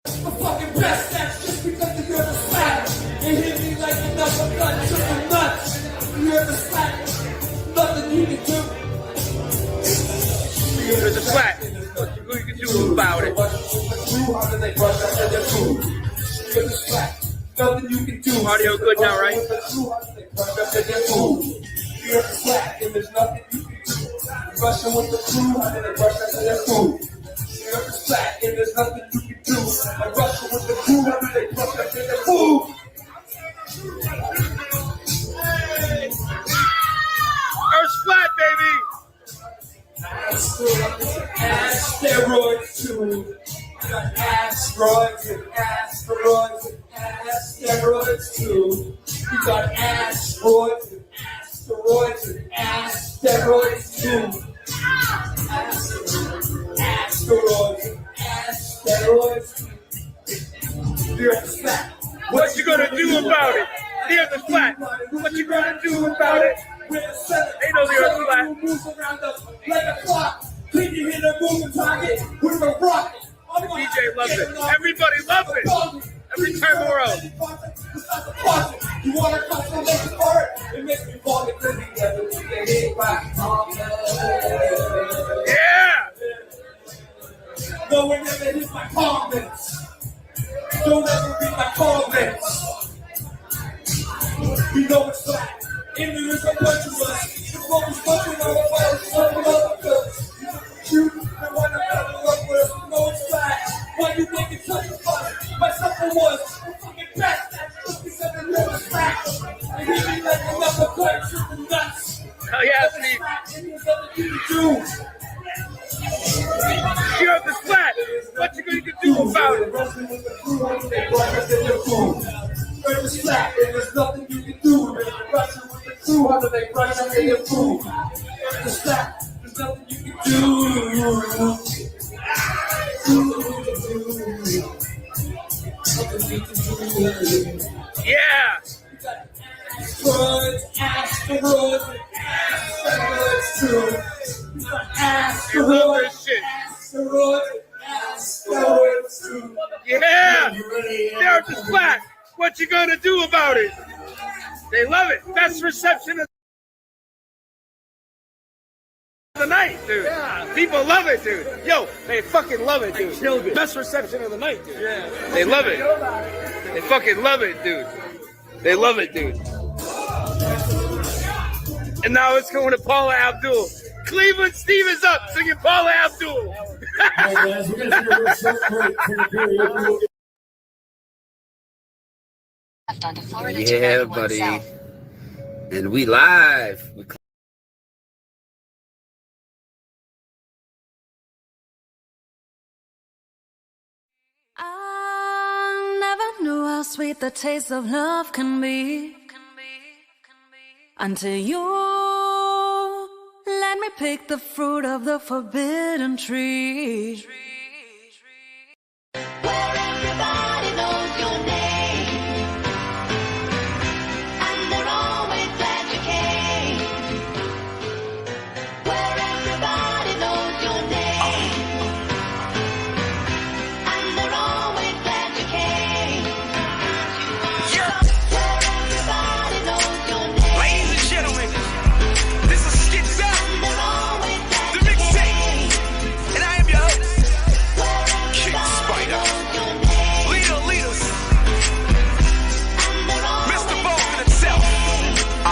The fucking best, that's just because you're the slack. You hit me like a number gun to the nuts. You're the slack, nothing you can do. You're the slack, nothing you can do about it. You're the slack, nothing you can do. Audio good now, right? You're the slack, and there's nothing you can do. Rushing with the crew, how did they rush after their food? You're the slack, and there's nothing you can do. I'm rushing with the crew, how did they rush after their food? Earth's flat, baby! Asteroids too. Got asteroids and asteroids and asteroids too. We got asteroids and asteroids and asteroids too. Asteroids. What you gonna do about it? The earth is flat. What you gonna do about it? Ain't no the earth is flat. Can you hear the moving target with a rocket? The DJ loves it. Everybody loves it. Every time around. You wanna come from the heart? It makes me fall to the together with the head back. Yeah! No one ever hits my comments. Don't ever read my comments. You know it's flat. Ignorance is a bunch of us. The focus fucking on the fire, something on the good. You and one another work with us. You know it's flat. Why you think it's such a fun? My supper was the fucking best. That 57 was flat. And he be like another play, tripping nuts. Hell yeah, Steve. There's nothing you can do. The earth is flat. What you gonna do about it? Earth is flat, and there's nothing you can do. There's a Russian with the crew, how do they brush up in your food? Earth is flat, there's nothing you can do. Yeah! Asteroids, asteroids, asteroids, true. Asteroids, asteroids, true. Yeah! The earth is flat. What you gonna do about it? They love it. Best reception of the night, dude. Yeah. People love it, dude. Yo, they fucking love it, dude. It. Best reception of the night, dude. Yeah. They love it. They fucking love it, dude. They love it, dude. And now it's going to Paula Abdul. Cleveland Steve is up singing Paula Abdul. Yeah, buddy. And we live. I never knew how sweet the taste of love can be until you let me pick the fruit of the forbidden tree. Where everybody knows your name, and they're always glad you came. Where everybody knows your name, and they're always glad you came. Where everybody knows your name. Ladies and gentlemen, this is Skits Up, the mixtape, and I am your host, King Spider, leaders, Mr. Vulcan himself. I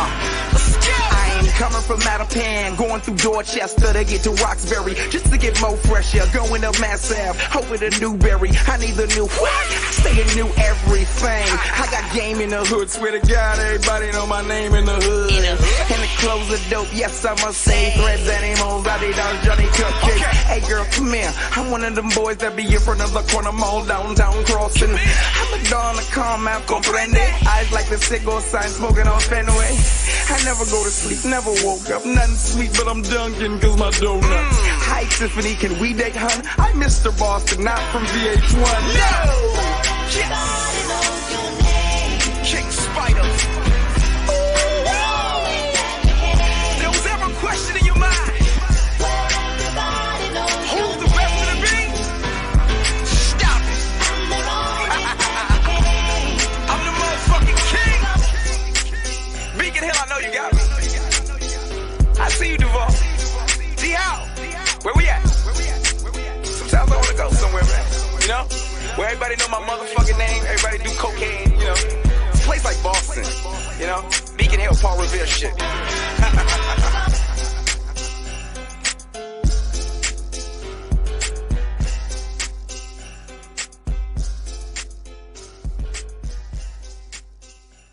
ain't coming from Mattapan, going through Dorchester to get to Roxbury, just to get more fresh air, going up Mass Ave, hoping to Newberry. I need the new what? I stay in new everything. I got game in the hood, swear to God, everybody know my name in the hood. And the clothes are dope, yes I must say. Threads, animals, Adidas, Johnny Cupcakes. Hey girl, come here. I'm one of them boys that be in front of the corner mall downtown crossing. I'm a dawn to calm out, comprende. Eyes like the cigar sign, smoking on Fenway. I never go to sleep, never woke up, nothing sweet, but I'm dunking cause my donuts. Hi Tiffany, can we date, hun? I'm Mr. Boston, not from VH1. No! Yes! King Spider. There was ever a question in your mind? Who's the best of the beat? Stop it. I'm the motherfucking king. Beacon Hill, I know you got me. I see you, Duval. See how? Where we at? Sometimes I want to go somewhere, man. You know? Where everybody know my motherfucking name, everybody do cocaine, you know? It's a place like Boston, you know? Beacon Hill, Paul Revere shit.